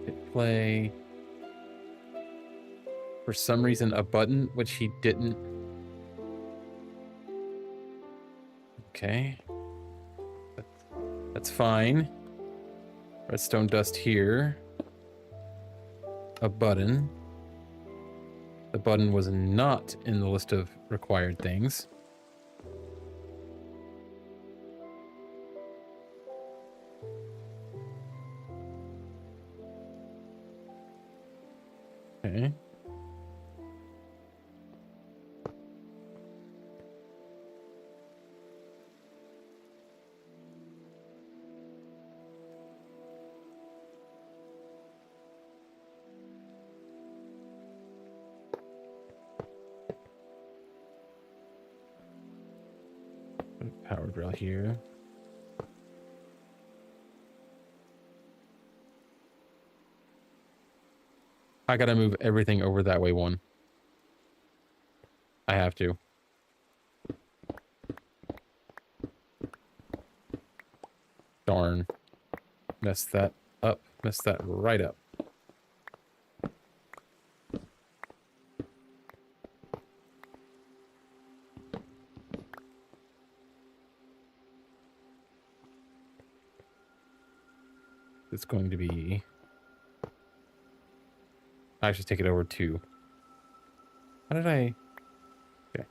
Hit play. For some reason, a button, which he didn't. Okay. That's fine. Redstone dust here. a button. The button was not in the list of required things. Okay. Power drill here. I gotta move everything over that way one. I have to. Darn. Messed that up. Messed that right up. It's going to be... I actually take it over to... How did I... Okay.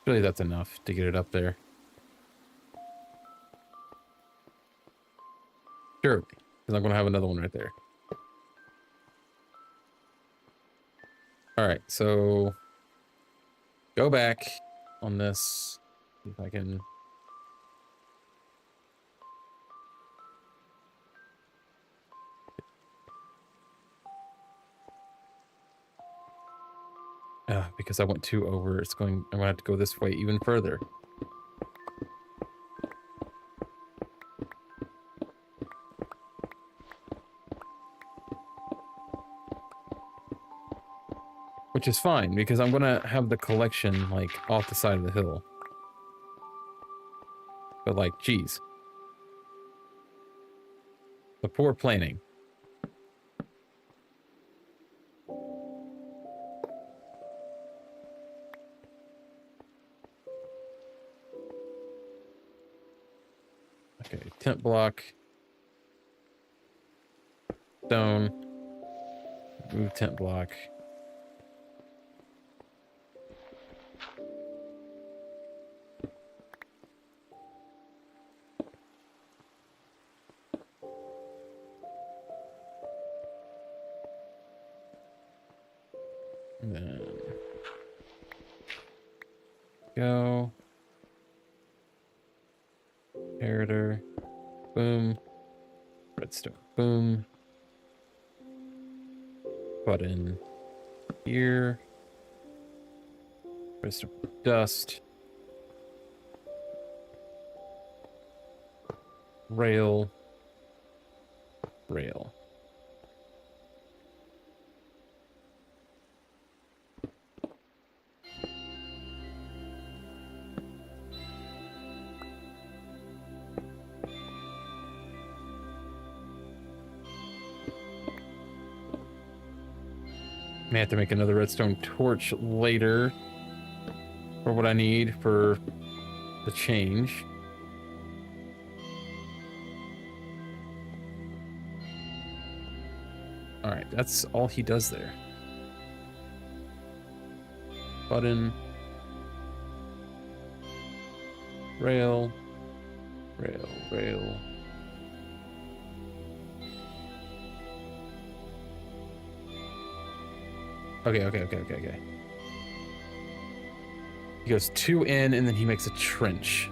Really, that's enough to get it up there. Sure, because I'm going to have another one right there. All right, so go back on this. See if I can... because I went 2 over, it's going... I'm going to have to go this way even further. Which is fine, because I'm going to have the collection, like, off the side of the hill. But, like, geez. The poor planning. Okay, tent block. Stone. Move tent block. And then go. Inheritor. Boom. Redstone. Boom. Button here. Redstone dust. Rail. Rail. May have to make another redstone torch later for what I need for the change. All right, that's all he does there. Button. Rail. Rail, rail. Okay. He goes 2 in and then he makes a trench.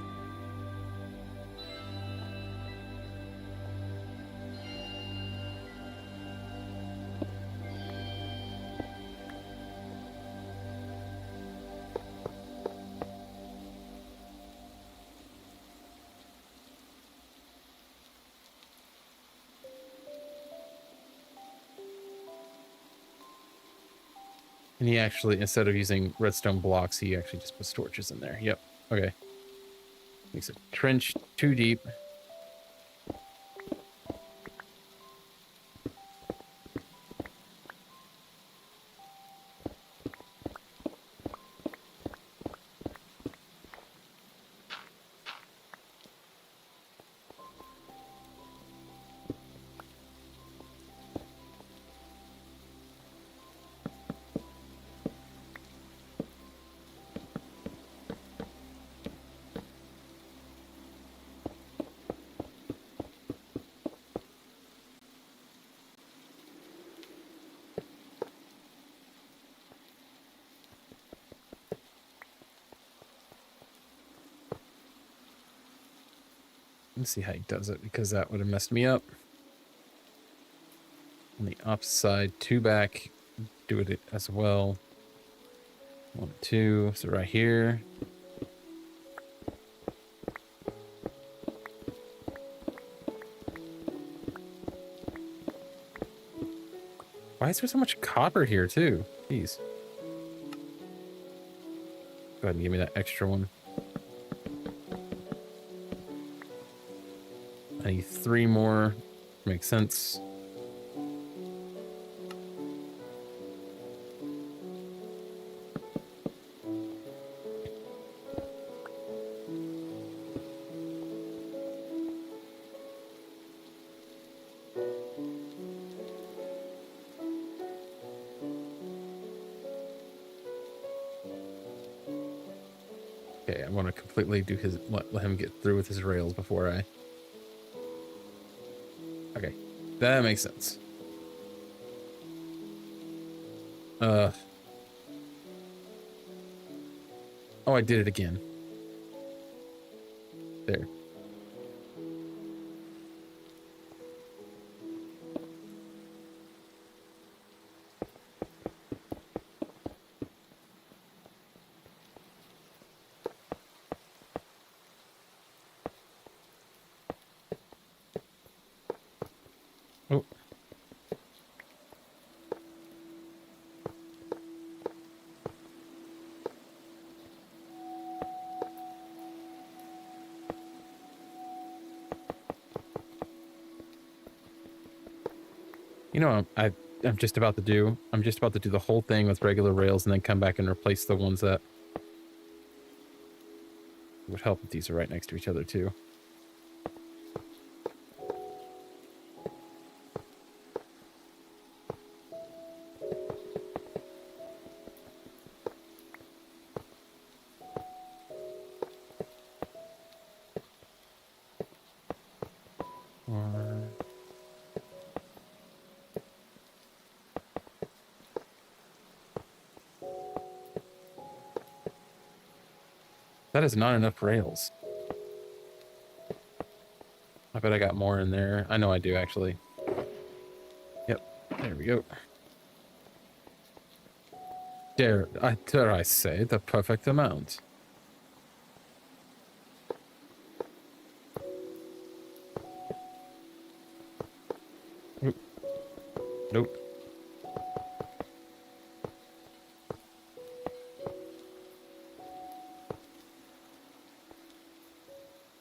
And he actually, instead of using redstone blocks, he actually just puts torches in there. Yep. Okay. Makes a trench 2 deep. Let's see how he does it, because that would have messed me up. On the opposite side, 2 back, do it as well. 1, 2, so right here. Why is there so much copper here too? Jeez. Go ahead and give me that extra one. I need 3 more. Makes sense. Okay, I want to completely do his let him get through with his rails before I. Okay, that makes sense. Oh, I did it again. There. Oh. You know, I'm just about to do. I'm just about to do the whole thing with regular rails and then come back and replace the ones that would help if these are right next to each other too. That is not enough rails. I bet I got more in there. I know I do, actually. Yep. There we go. Dare I say the perfect amount. Oop. Nope.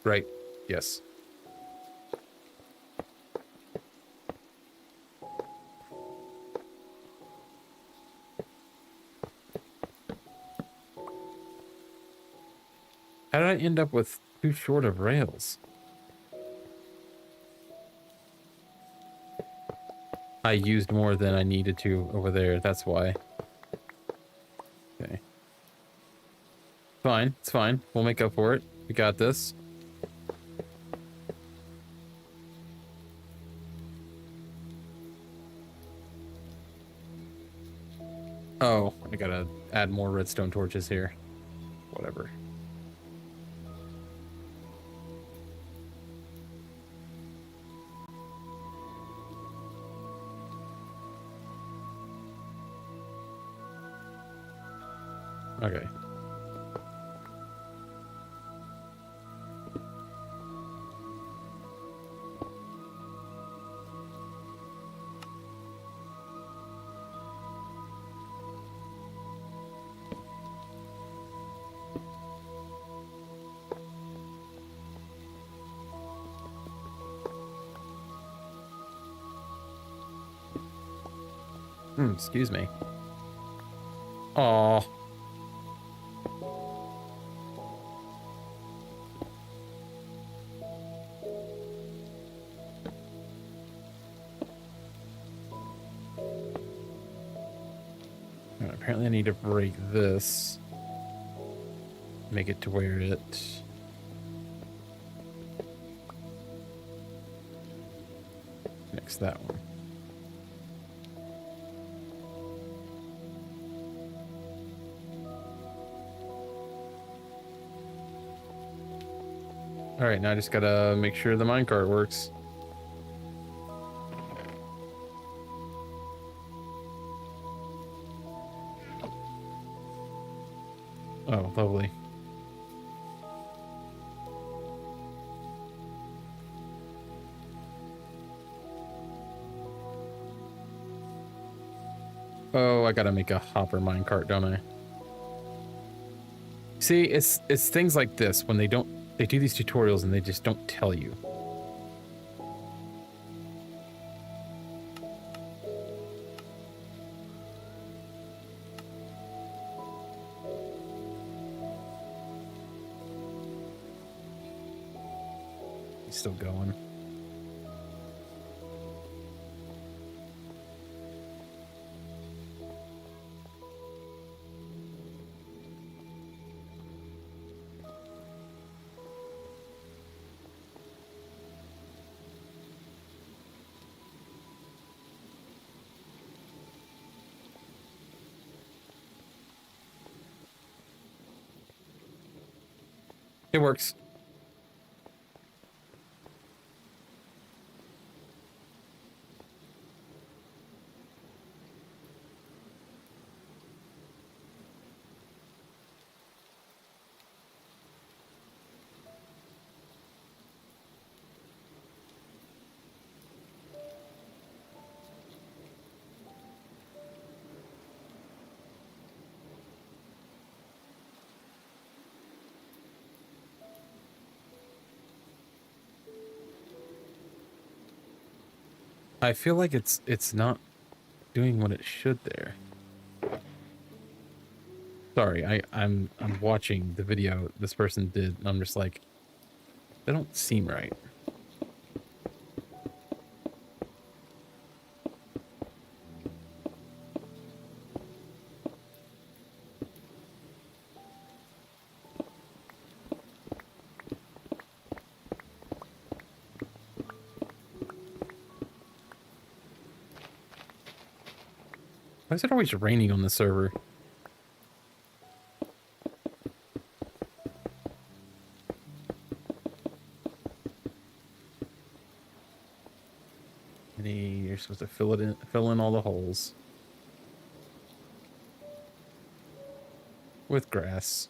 Right. Yes. How did I end up with too short of rails? I used more than I needed to over there. That's why. Okay. Fine. It's fine. We'll make up for it. We got this. Oh, I gotta add more redstone torches here. Whatever. Okay. Excuse me. Aw. Apparently I need to break this. Make it to where it... Next that one. All right, now I just gotta make sure the minecart works. Oh, lovely. Oh, I gotta make a hopper minecart, don't I? See, it's things like this when they do these tutorials and they just don't tell you. He's still going. It works. I feel like it's not doing what it should there. Sorry, I'm watching the video this person did, and I'm just like, they don't seem right. Why is it always raining on the server? You're supposed to fill in all the holes with grass.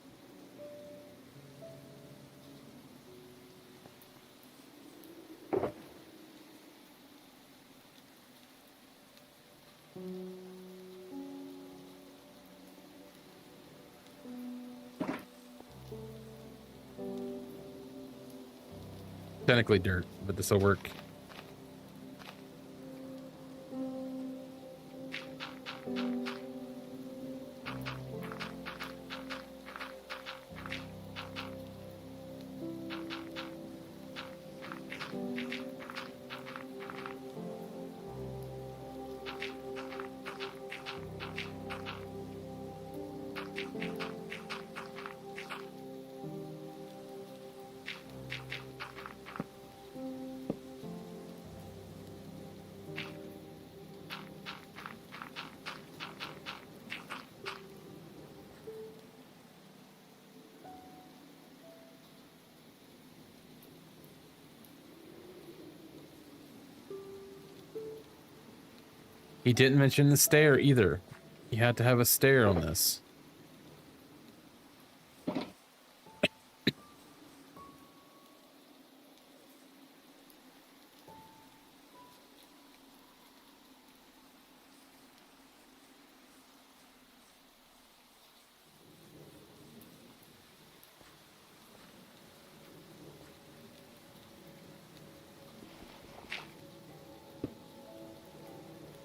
Technically dirt, but this will work. He didn't mention the stair either. You had to have a stair on this.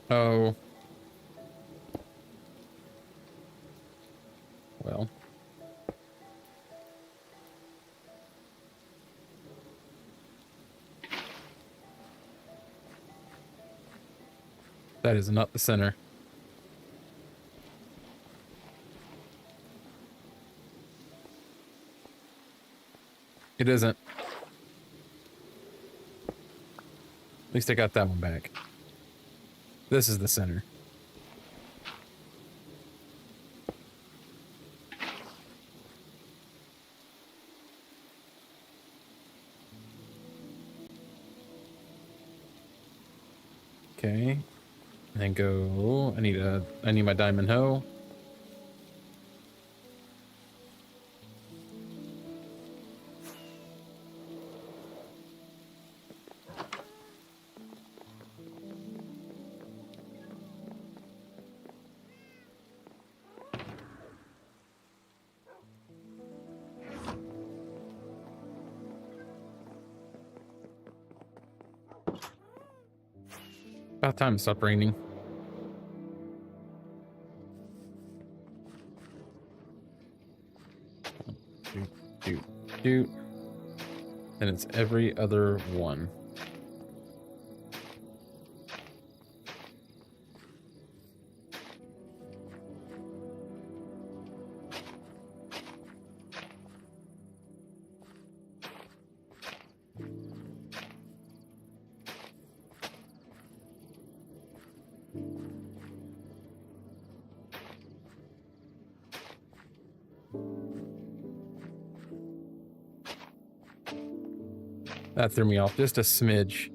Oh. Well. That is not the center. It isn't. At least I got that one back. This is the center. Okay. And then go, I need my diamond hoe. About time to stop raining. Shoot. And it's every other one. That threw me off just a smidge.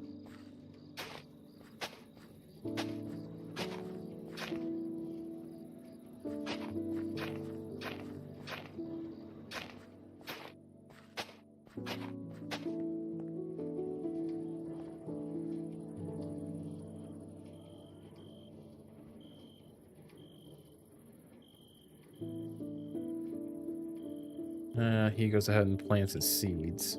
He goes ahead and plants his seeds.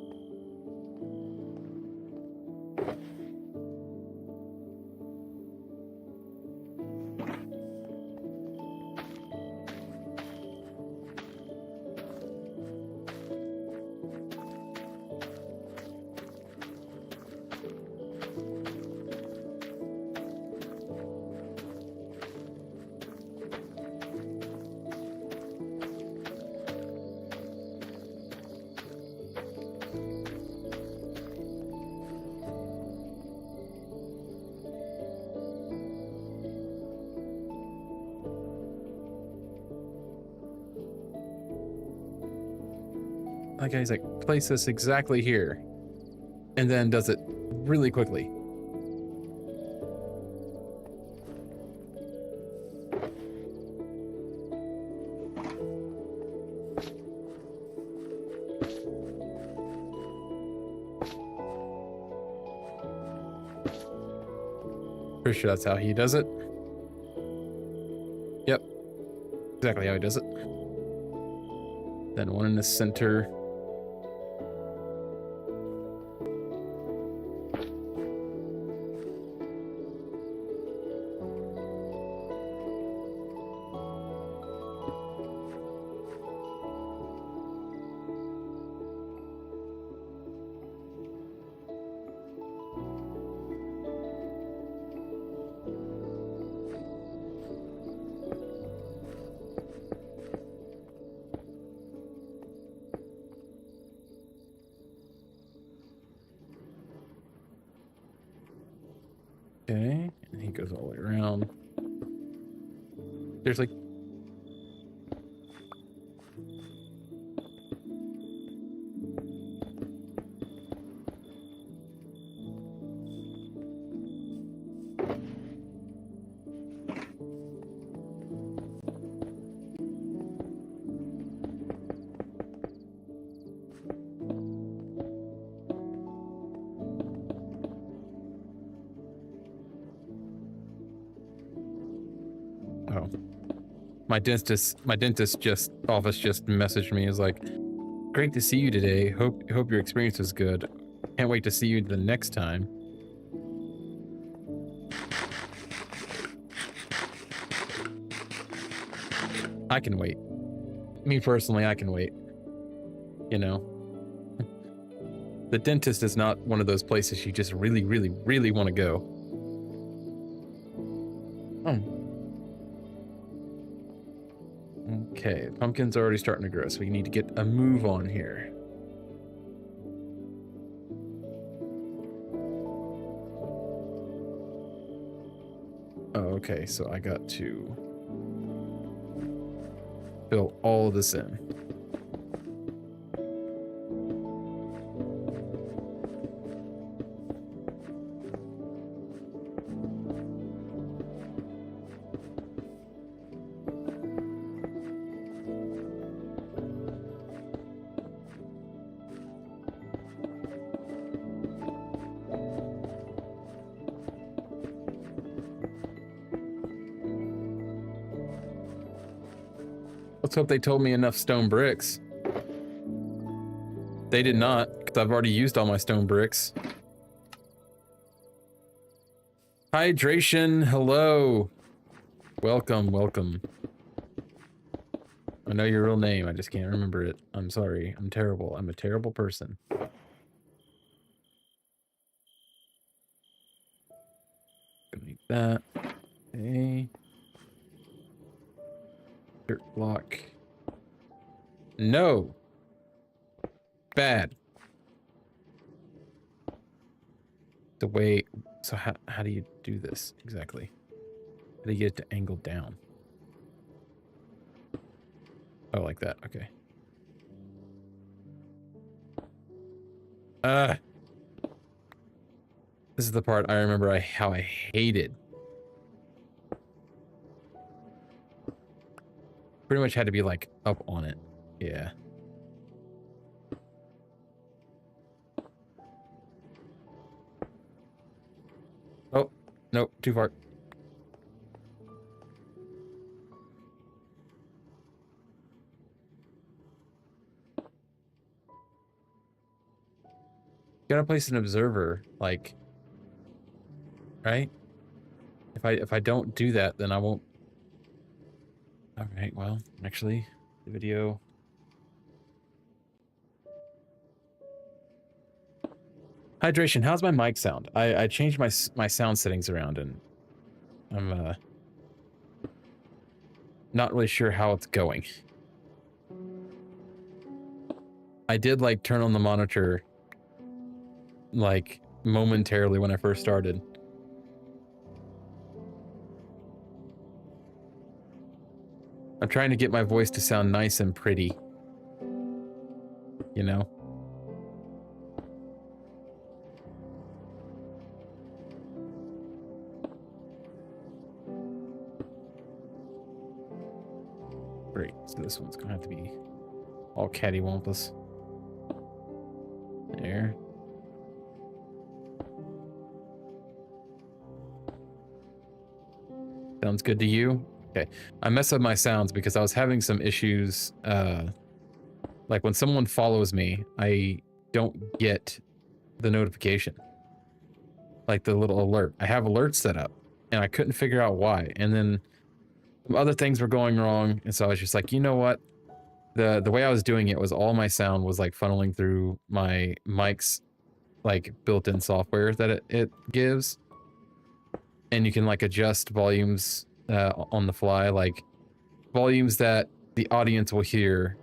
That guy's like, place this exactly here. And then does it really quickly. Pretty sure that's how he does it. Yep. Exactly how he does it. Then one in the center. Okay, and he goes all the way around. There's like my dentist office just messaged me. Is like, great to see you today. Hope your experience was good. Can't wait to see you the next time. I can wait. Me personally, I can wait. You know, the dentist is not one of those places you just really, really, really want to go. Okay, pumpkin's already starting to grow, so we need to get a move on here. Oh, okay, so I got to fill all of this in. Let's hope they told me enough stone bricks. They did not, because I've already used all my stone bricks. Hydration, hello. Welcome, welcome. I know your real name, I just can't remember it. I'm sorry, I'm terrible. I'm a terrible person. Gonna need that. Okay. Dirt block. No. Bad. The way, so how do you do this exactly? How do you get it to angle down? Oh, like that, okay. This is the part I remember how I hated. Pretty much had to be like up on it. Yeah. Oh, no, too far. Gotta place an observer, like, right? If I don't do that, then I won't. All right, well, actually, the video. Hydration, how's my mic sound? I changed my sound settings around, and I'm not really sure how it's going. I did like turn on the monitor like momentarily when I first started. I'm trying to get my voice to sound nice and pretty. You know? Great, so this one's gonna have to be all cattywampus. There. Sounds good to you? Okay. I messed up my sounds because I was having some issues. Like when someone follows me, I don't get the notification. Like the little alert. I have alerts set up and I couldn't figure out why. And then some other things were going wrong. And so I was just like, you know what? The way I was doing it was all my sound was like funneling through my mic's like built-in software that it gives. And you can like adjust volumes on the fly, like volumes that the audience will hear.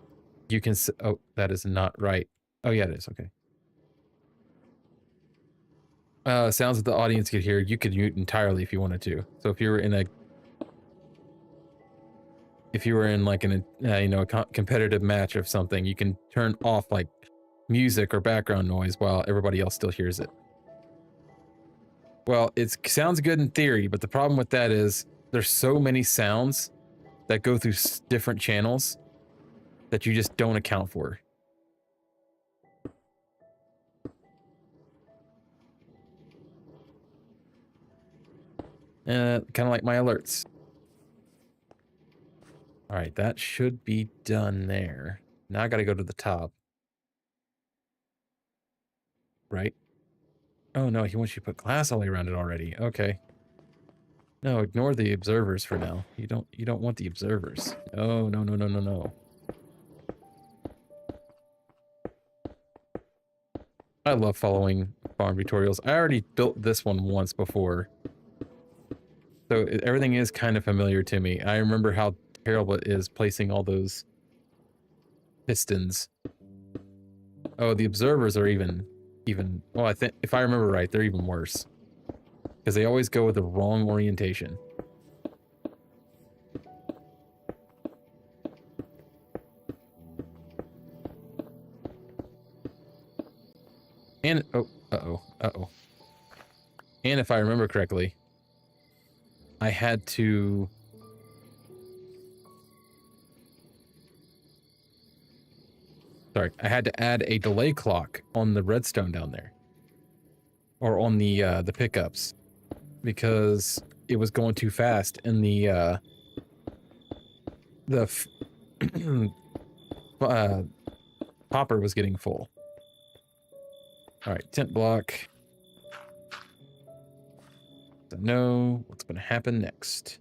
You can, oh, that is not right. Oh yeah, it is, okay. Sounds that the audience could hear, you could mute entirely if you wanted to. So if you were in like an, you know, a competitive match of something, you can turn off like music or background noise while everybody else still hears it. Well, it sounds good in theory, but the problem with that is there's so many sounds that go through different channels that you just don't account for. Kind of like my alerts. All right, that should be done there. Now I got to go to the top. Right? Oh no, he wants you to put glass all the way around it already. Okay. No, ignore the observers for now. You don't want the observers. Oh, no, no, no, no, no. I love following farm tutorials. I already built this one once before. So everything is kind of familiar to me. I remember how terrible it is placing all those pistons. Oh, the observers are even, well, I think, if I remember right, they're even worse. Because they always go with the wrong orientation. And, oh, uh-oh, uh-oh. And if I remember correctly, I had to... Sorry, I had to add a delay clock on the redstone down there. Or on the pickups. Because it was going too fast and Popper was getting full. All right, tent block. So know what's going to happen next.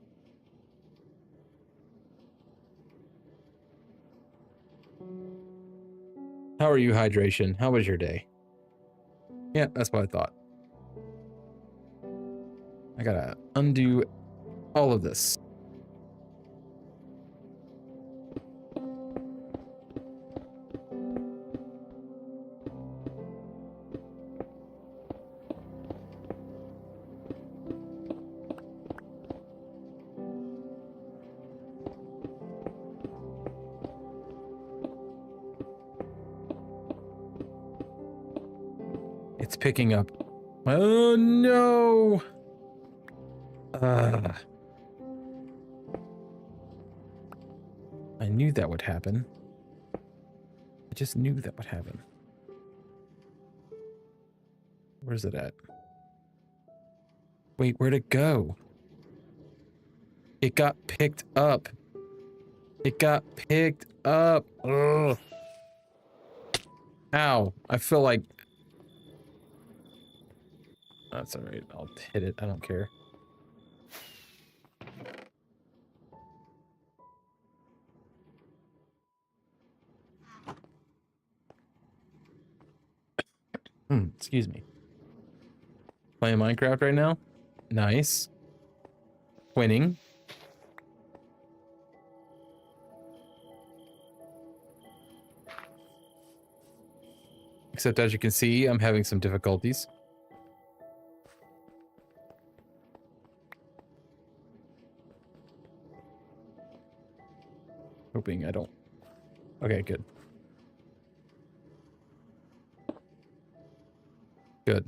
How are you, hydration? How was your day? Yeah, that's what I thought. I gotta undo all of this. It's picking up. Oh no! I knew that would happen. I just knew that would happen. Where's it at? Wait, where'd it go? It got picked up. It got picked up. Ugh. Ow. I feel like... That's alright. I'll hit it. I don't care. Excuse me. Playing Minecraft right now? Nice. Winning. Except as you can see, I'm having some difficulties. Hoping I don't... Okay, good. Good.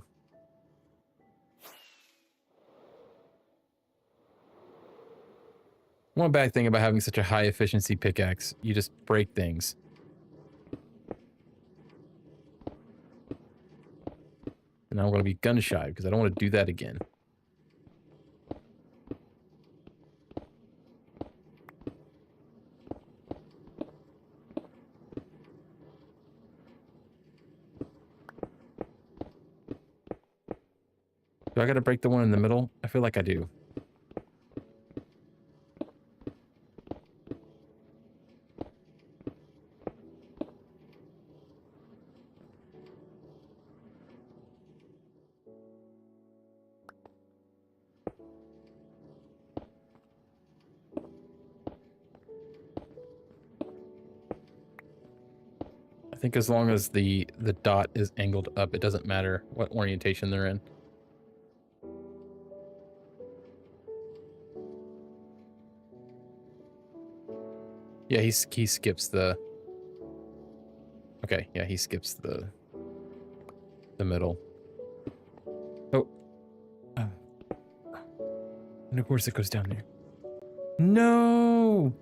One bad thing about having such a high efficiency pickaxe, you just break things. And now I'm going to be gun shy because I don't want to do that again. Do I got to break the one in the middle? I feel like I do. I think as long as the dot is angled up, it doesn't matter what orientation they're in. Yeah, he skips the... Okay, yeah, he skips the middle. Oh. And of course it goes down there. No!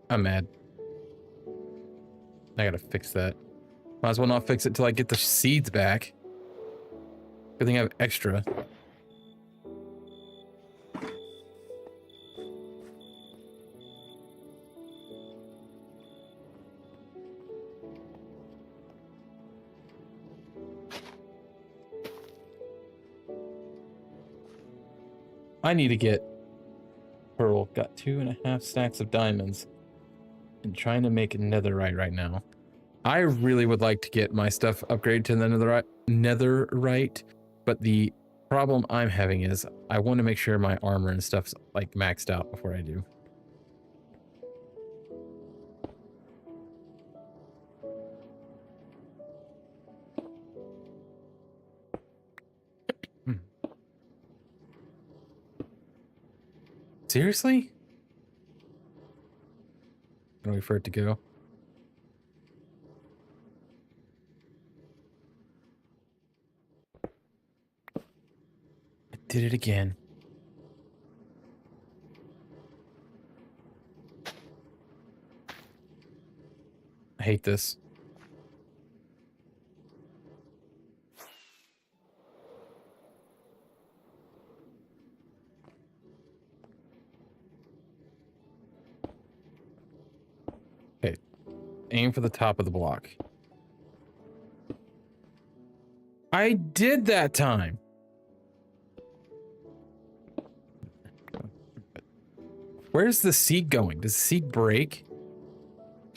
I'm mad. I gotta fix that. Might as well not fix it till I get the seeds back. Good thing I have extra. I need to get pearl. Got 2.5 stacks of diamonds. And trying to make netherite right now. I really would like to get my stuff upgraded to the netherite, but the problem I'm having is I want to make sure my armor and stuff's like maxed out before I do. Seriously? Gonna wait for it to go. I did it again. I hate this. Aim for the top of the block. I did that time. Where's the seed going? Does the seed break?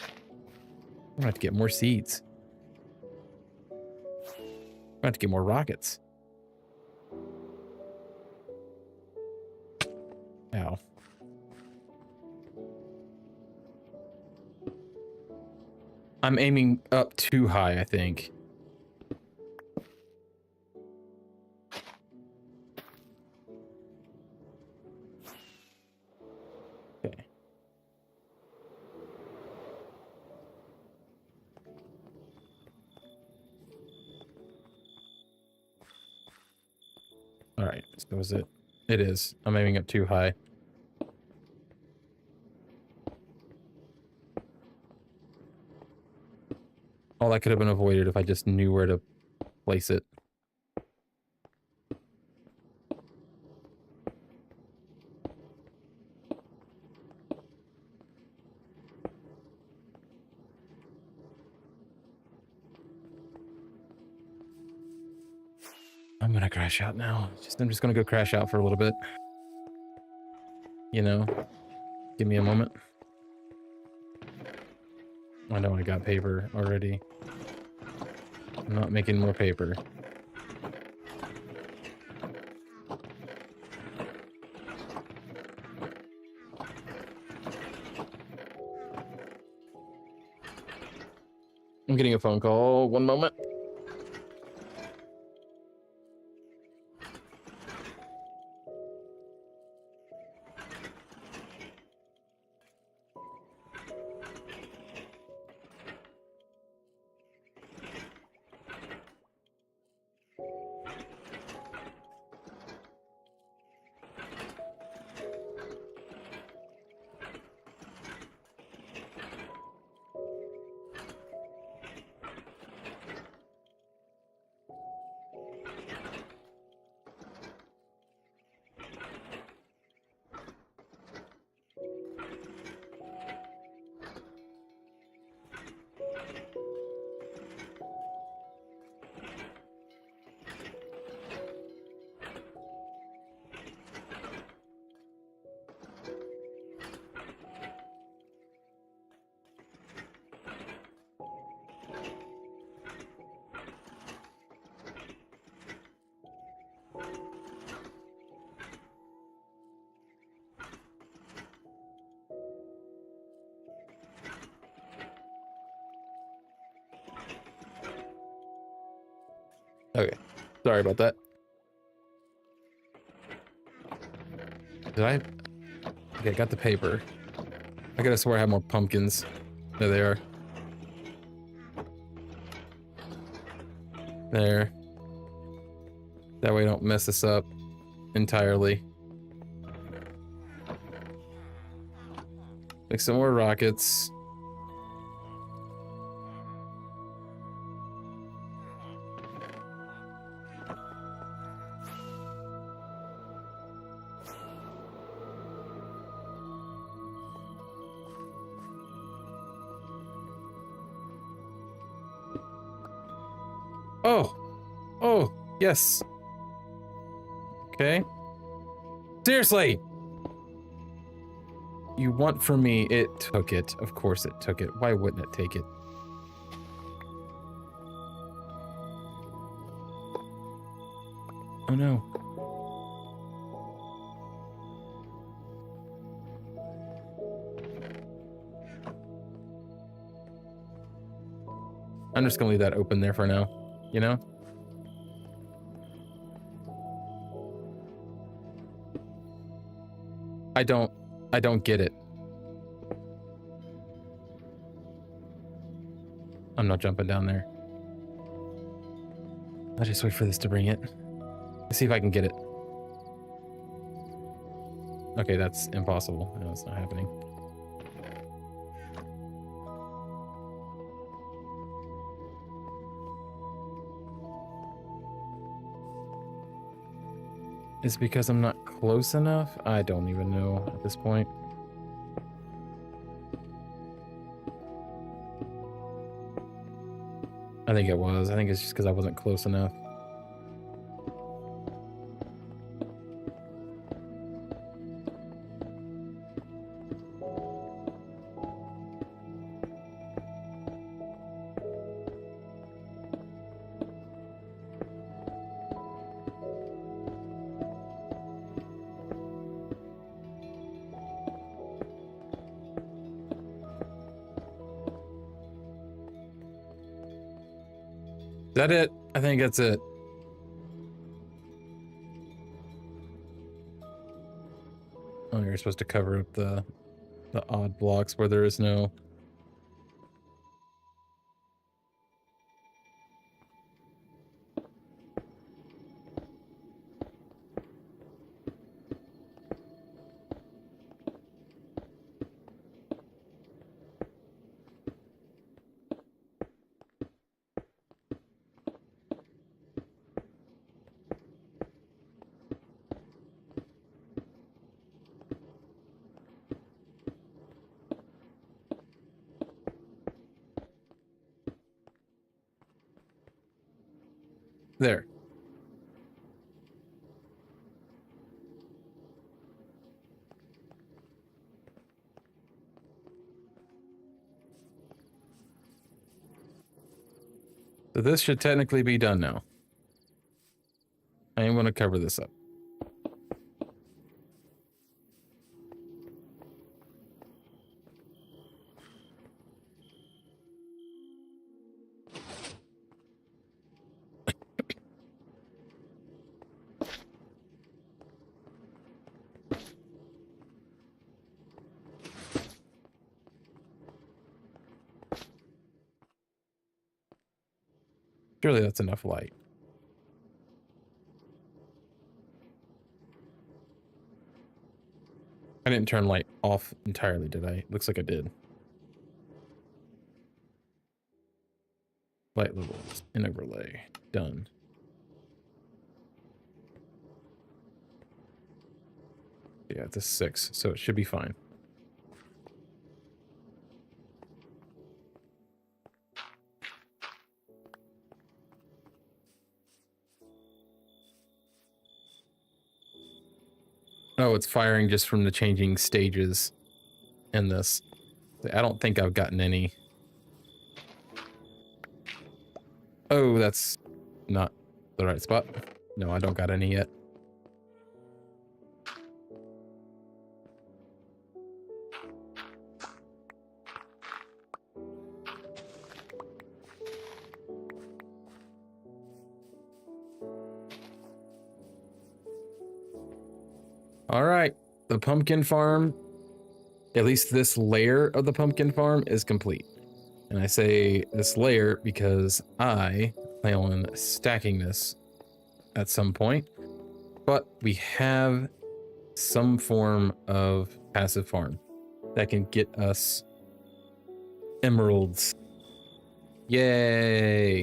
I'm gonna have to get more seeds. I'm gonna have to get more rockets. Ow. I'm aiming up too high, I think. Okay. All right, so is it? It is. I'm aiming up too high. All that could have been avoided if I just knew where to place it. I'm gonna crash out now. I'm just gonna go crash out for a little bit. You know, give me a moment. I know I got paper already. I'm not making more paper. I'm getting a phone call. One moment. Okay, sorry about that. Did I? Okay, got the paper. I could have swore I had more pumpkins. There they are. There. That way I don't mess this up entirely. Make some more rockets. Oh! Oh, yes. Okay. Seriously! You want from me, it took it. Of course it took it. Why wouldn't it take it? Oh no. I'm just gonna leave that open there for now, you know? I don't get it. I'm not jumping down there. I'll just wait for this to bring it. Let's see if I can get it. Okay, that's impossible. No, it's not happening. Is it because I'm not close enough? I don't even know at this point. I think it was. I think it's just because I wasn't close enough. Is that it? I think that's it. Oh, you're supposed to cover up the odd blocks where there is no. There. So this should technically be done now. I am going to cover this up. Surely that's enough light. I didn't turn light off entirely, did I? Looks like I did. Light levels in overlay. Done. Yeah, it's a 6, so it should be fine. Oh, it's firing just from the changing stages in this. I don't think I've gotten any. Oh, that's not the right spot. No, I don't got any yet. All right, the pumpkin farm, at least this layer of the pumpkin farm is complete. And I say this layer because I plan on stacking this at some point, but we have some form of passive farm that can get us emeralds. Yay!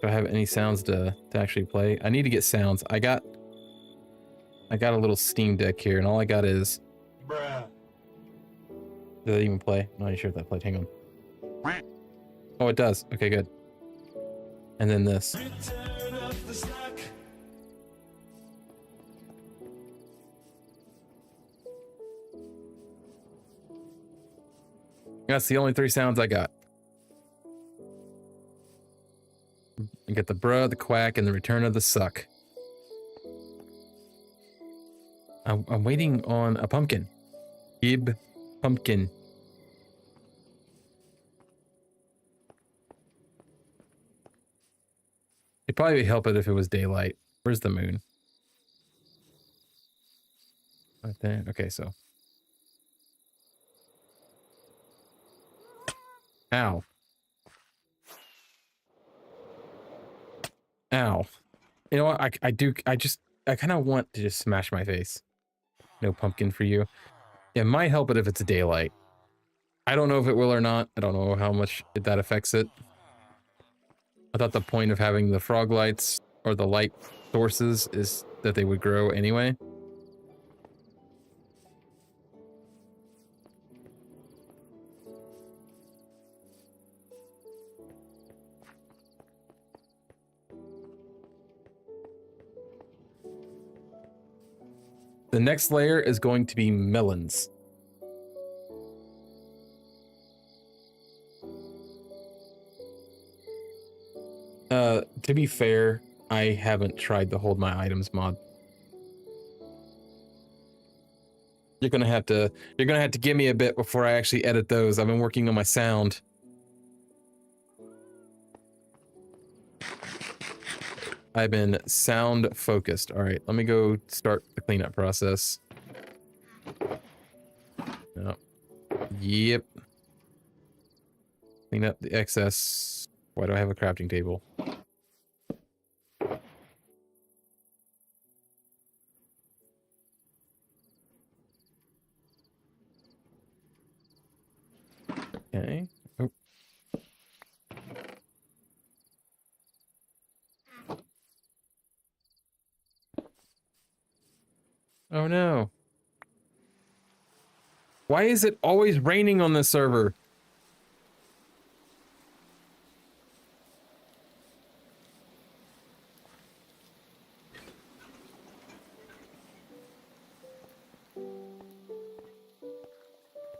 Do I have any sounds to actually play? I need to get sounds. I got a little Steam Deck here, and all I got is. Bruh. Did that even play? I'm not even sure if that played. Hang on. Oh, it does. Okay, good. And then this. That's the only 3 sounds I got. I get the bruh, the quack, and the return of the suck. I'm waiting on a pumpkin. Gib pumpkin. It'd probably help it if it was daylight. Where's the moon? Right there. Okay, so. Ow. Ow. You know what? I kind of want to just smash my face. No pumpkin for you. It might help it if it's daylight. I don't know if it will or not. I don't know how much that affects it. I thought the point of having the frog lights or the light sources is that they would grow anyway. The next layer is going to be melons. To be fair, I haven't tried the hold my items mod. You're gonna have to give me a bit before I actually edit those. I've been working on my sound. I've been sound focused. All right, let me go start the cleanup process. No. Yep. Clean up the excess. Why do I have a crafting table? Okay. Oh. Oh no. Why is it always raining on this server?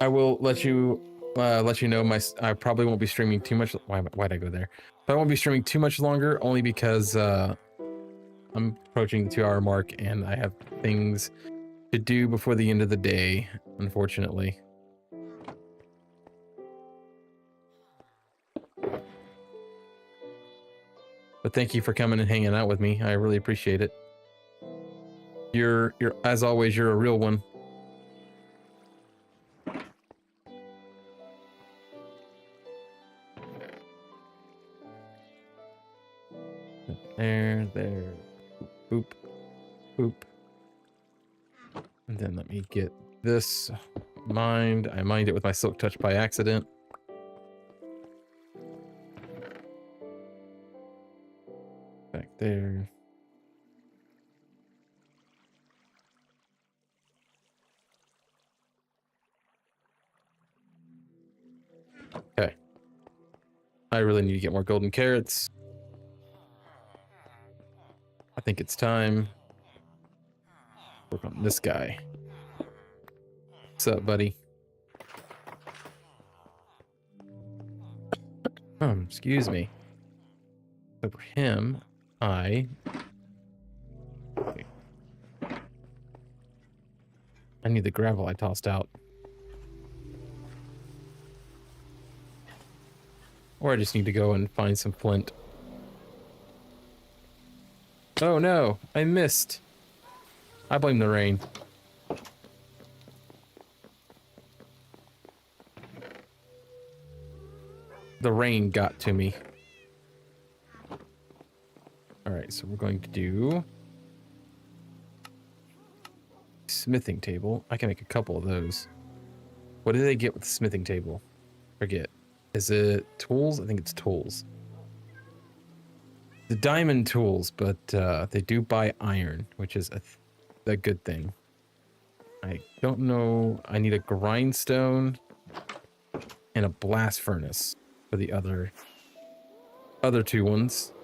I will let you know I probably won't be streaming too much. Why'd I go there? But I won't be streaming too much longer, only because I'm approaching the 2-hour mark and I have things to do before the end of the day, unfortunately. But thank you for coming and hanging out with me. I really appreciate it. You're as always, you're a real one. There. Boop. Boop. And then let me get this mined. I mined it with my silk touch by accident. Back there. Okay. I really need to get more golden carrots. I think it's time. Work on this guy. What's up, buddy? Excuse me. So for him, I need the gravel I tossed out. Or I just need to go and find some flint. Oh no, I missed. I blame the rain. The rain got to me. Alright, so we're going to do smithing table. I can make a couple of those. What do they get with the smithing table? Forget. Is it tools? I think it's tools. The diamond tools, but they do buy iron, which is a good thing. I don't know. I need a grindstone and a blast furnace for the other two ones.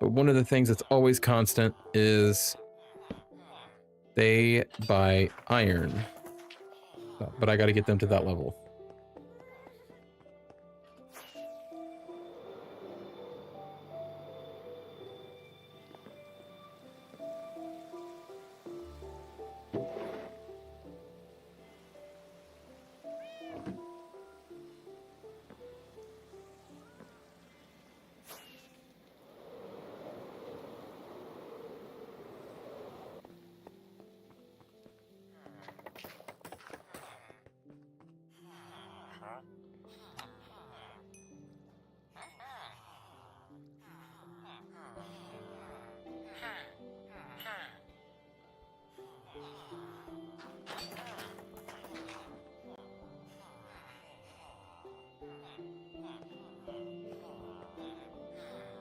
But one of the things that's always constant is they buy iron. But I got to get them to that level.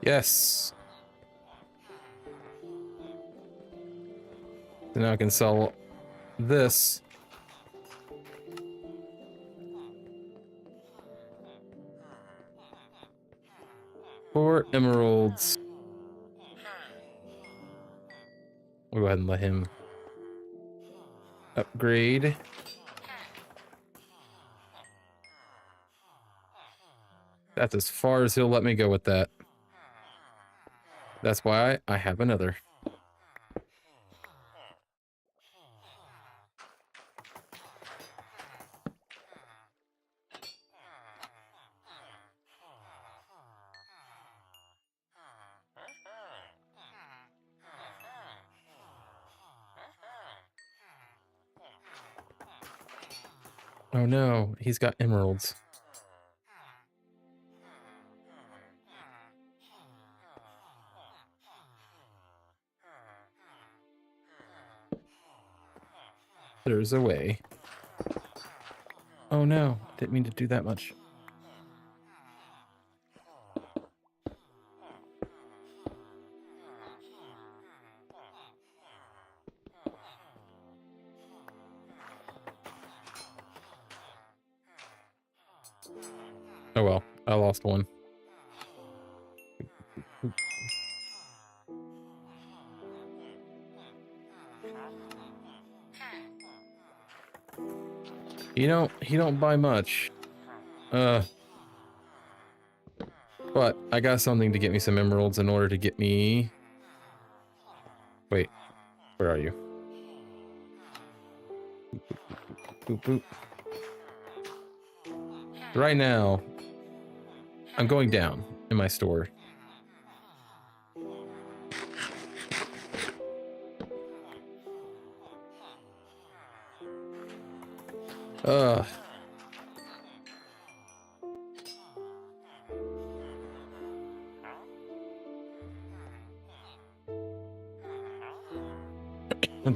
Yes. So now I can sell this. For emeralds. We'll go ahead and let him upgrade. That's as far as he'll let me go with that. That's why I have another. Oh no, he's got emeralds. There's a way. Oh no, didn't mean to do that much. Oh well, I lost one. He don't buy much. But I got something to get me some emeralds in order to get me... Wait, where are you? Boop, boop. Right now, I'm going down in my store.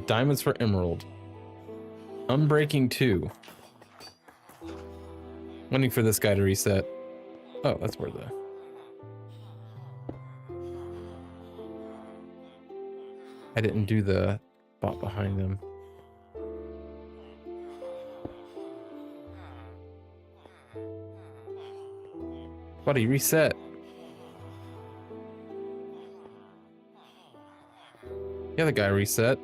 Diamonds for emerald. Unbreaking 2. Waiting for this guy to reset. Oh, that's where the... I didn't do the bot behind them. Buddy, reset. Yeah, the guy reset.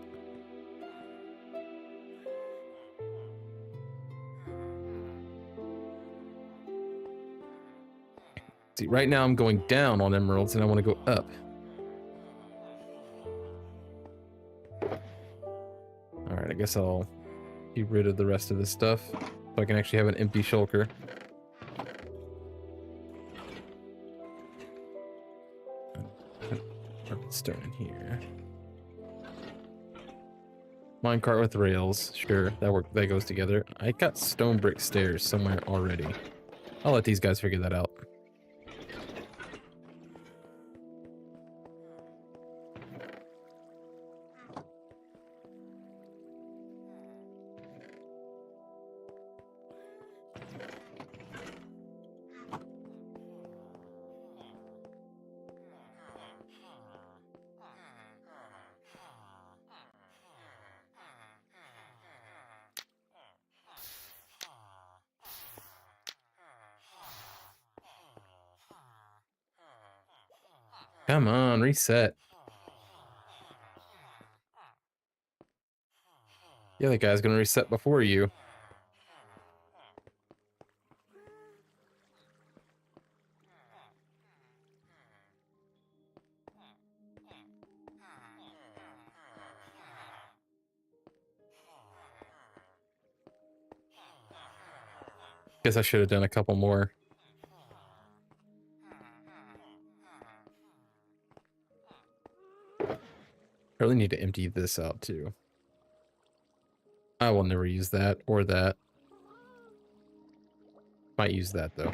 See, right now I'm going down on emeralds and I want to go up. Alright, I guess I'll get rid of the rest of this stuff so I can actually have an empty shulker. Stone in here. Minecart with rails. Sure, that goes together. I got stone brick stairs somewhere already. I'll let these guys figure that out. Come on, reset. The other guy's gonna reset before you. Guess I should have done a couple more. I really need to empty this out too. I will never use that or that. Might use that though.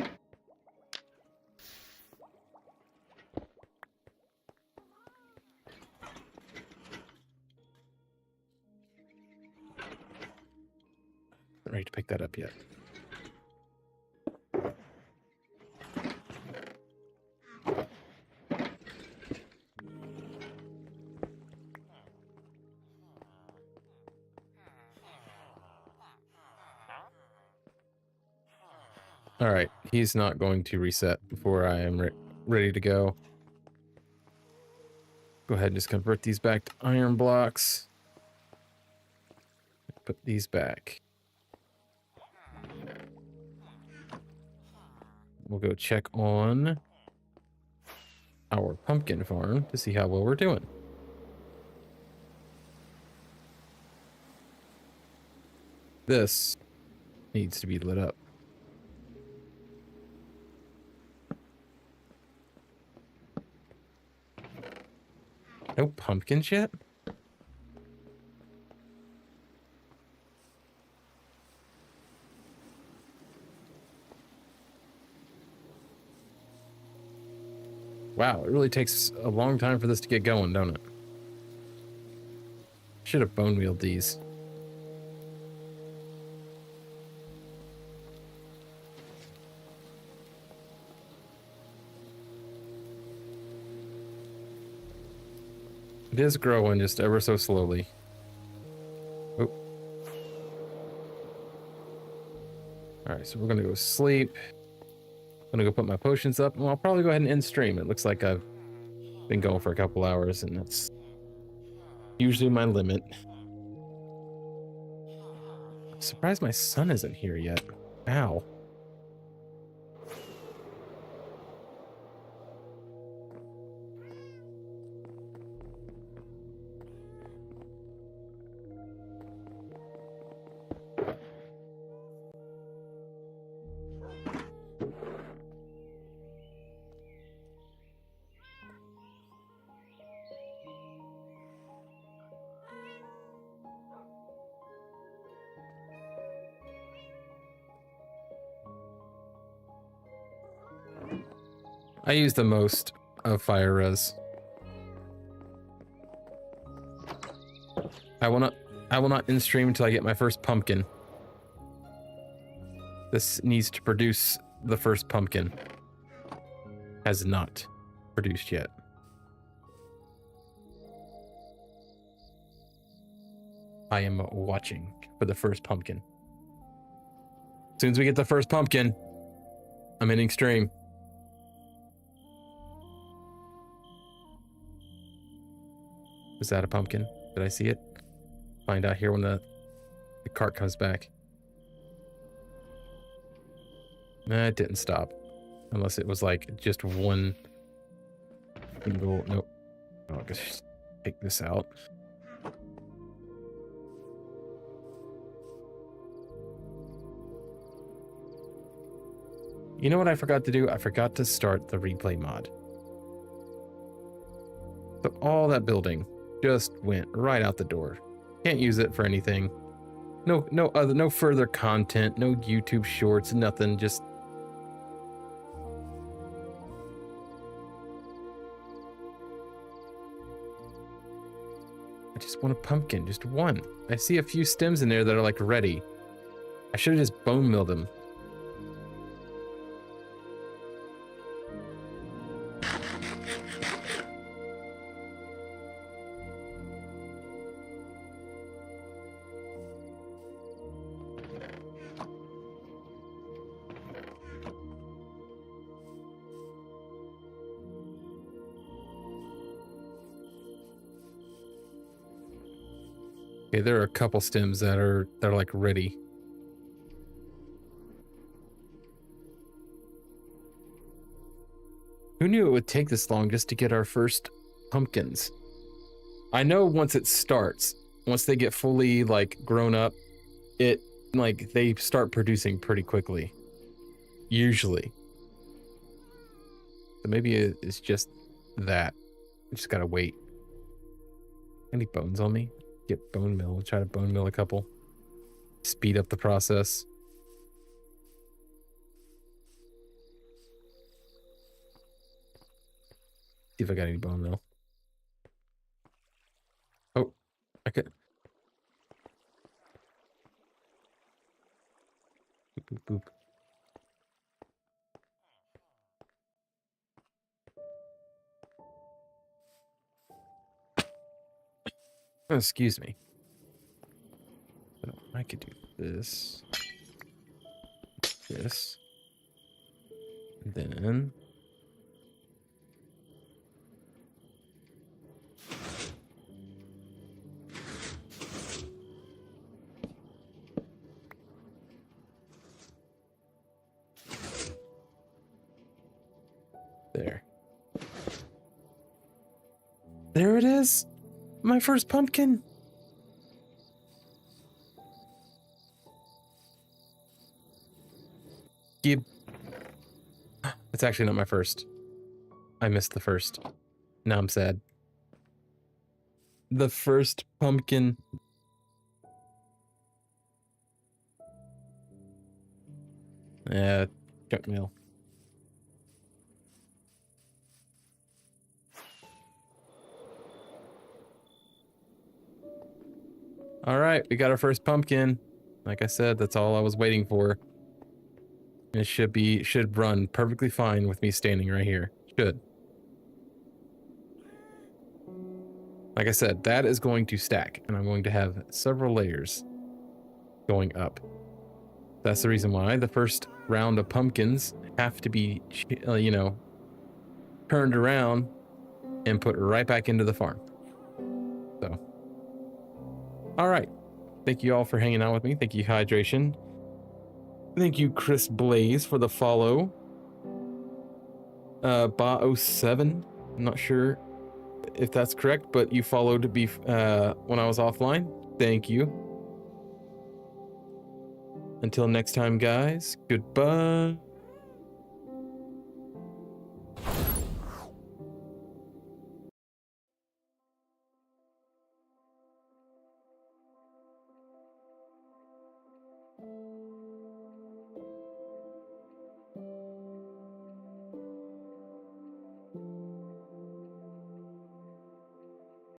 Not ready to pick that up yet. All right, he's not going to reset before I am ready to go. Go ahead and just convert these back to iron blocks. Put these back. We'll go check on our pumpkin farm to see how well we're doing. This needs to be lit up. No pumpkins yet? Wow, it really takes a long time for this to get going, don't it? Should have bone mealed these. It is growing just ever so slowly. Oh. Alright, so we're gonna go sleep. I'm gonna go put my potions up, and I'll probably go ahead and end stream. It looks like I've been going for a couple hours, and that's usually my limit. I'm surprised my son isn't here yet. Ow. I use the most of fire res. I will not end stream until I get my first pumpkin. This needs to produce the first pumpkin. Has not produced yet. I am watching for the first pumpkin. As soon as we get the first pumpkin, I'm ending stream. Was that a pumpkin? Did I see it? Find out here when the cart comes back. Nah, it didn't stop. Unless it was like just one single. Nope. I'll just take this out. You know what I forgot to do? I forgot to start the replay mod. So all that building just went right out the door. Can't use it for anything. No further content, no YouTube shorts, nothing. Just I just want a pumpkin, just one. I see a few stems in there that are like ready. I should have just bone milled them. Okay, there are a couple stems that are like ready. Who knew it would take this long just to get our first pumpkins? I know once it starts, once they get fully like grown up, it like they start producing pretty quickly. Usually. So maybe it's just that. I just gotta wait. Any bones on me? Get bone mill. Try to bone mill a couple. Speed up the process. See if I got any bone mill. Oh, I could. Boop, boop, boop. Oh, excuse me. So I could do this. This. And then There it is. My first pumpkin. Gib. It's actually not my first. I missed the first. Now I'm sad. The first pumpkin. Yeah, junk mail. All right, we got our first pumpkin. Like I said, that's all I was waiting for. It should run perfectly fine with me standing right here. Should. Like I said, that is going to stack, and I'm going to have several layers going up. That's the reason why the first round of pumpkins have to be, you know, turned around and put right back into the farm. So, all right. Thank you all for hanging out with me. Thank you, Hydration. Thank you, Chris Blaze, for the follow. Ba07. I'm not sure if that's correct, but you followed when I was offline. Thank you. Until next time, guys. Goodbye.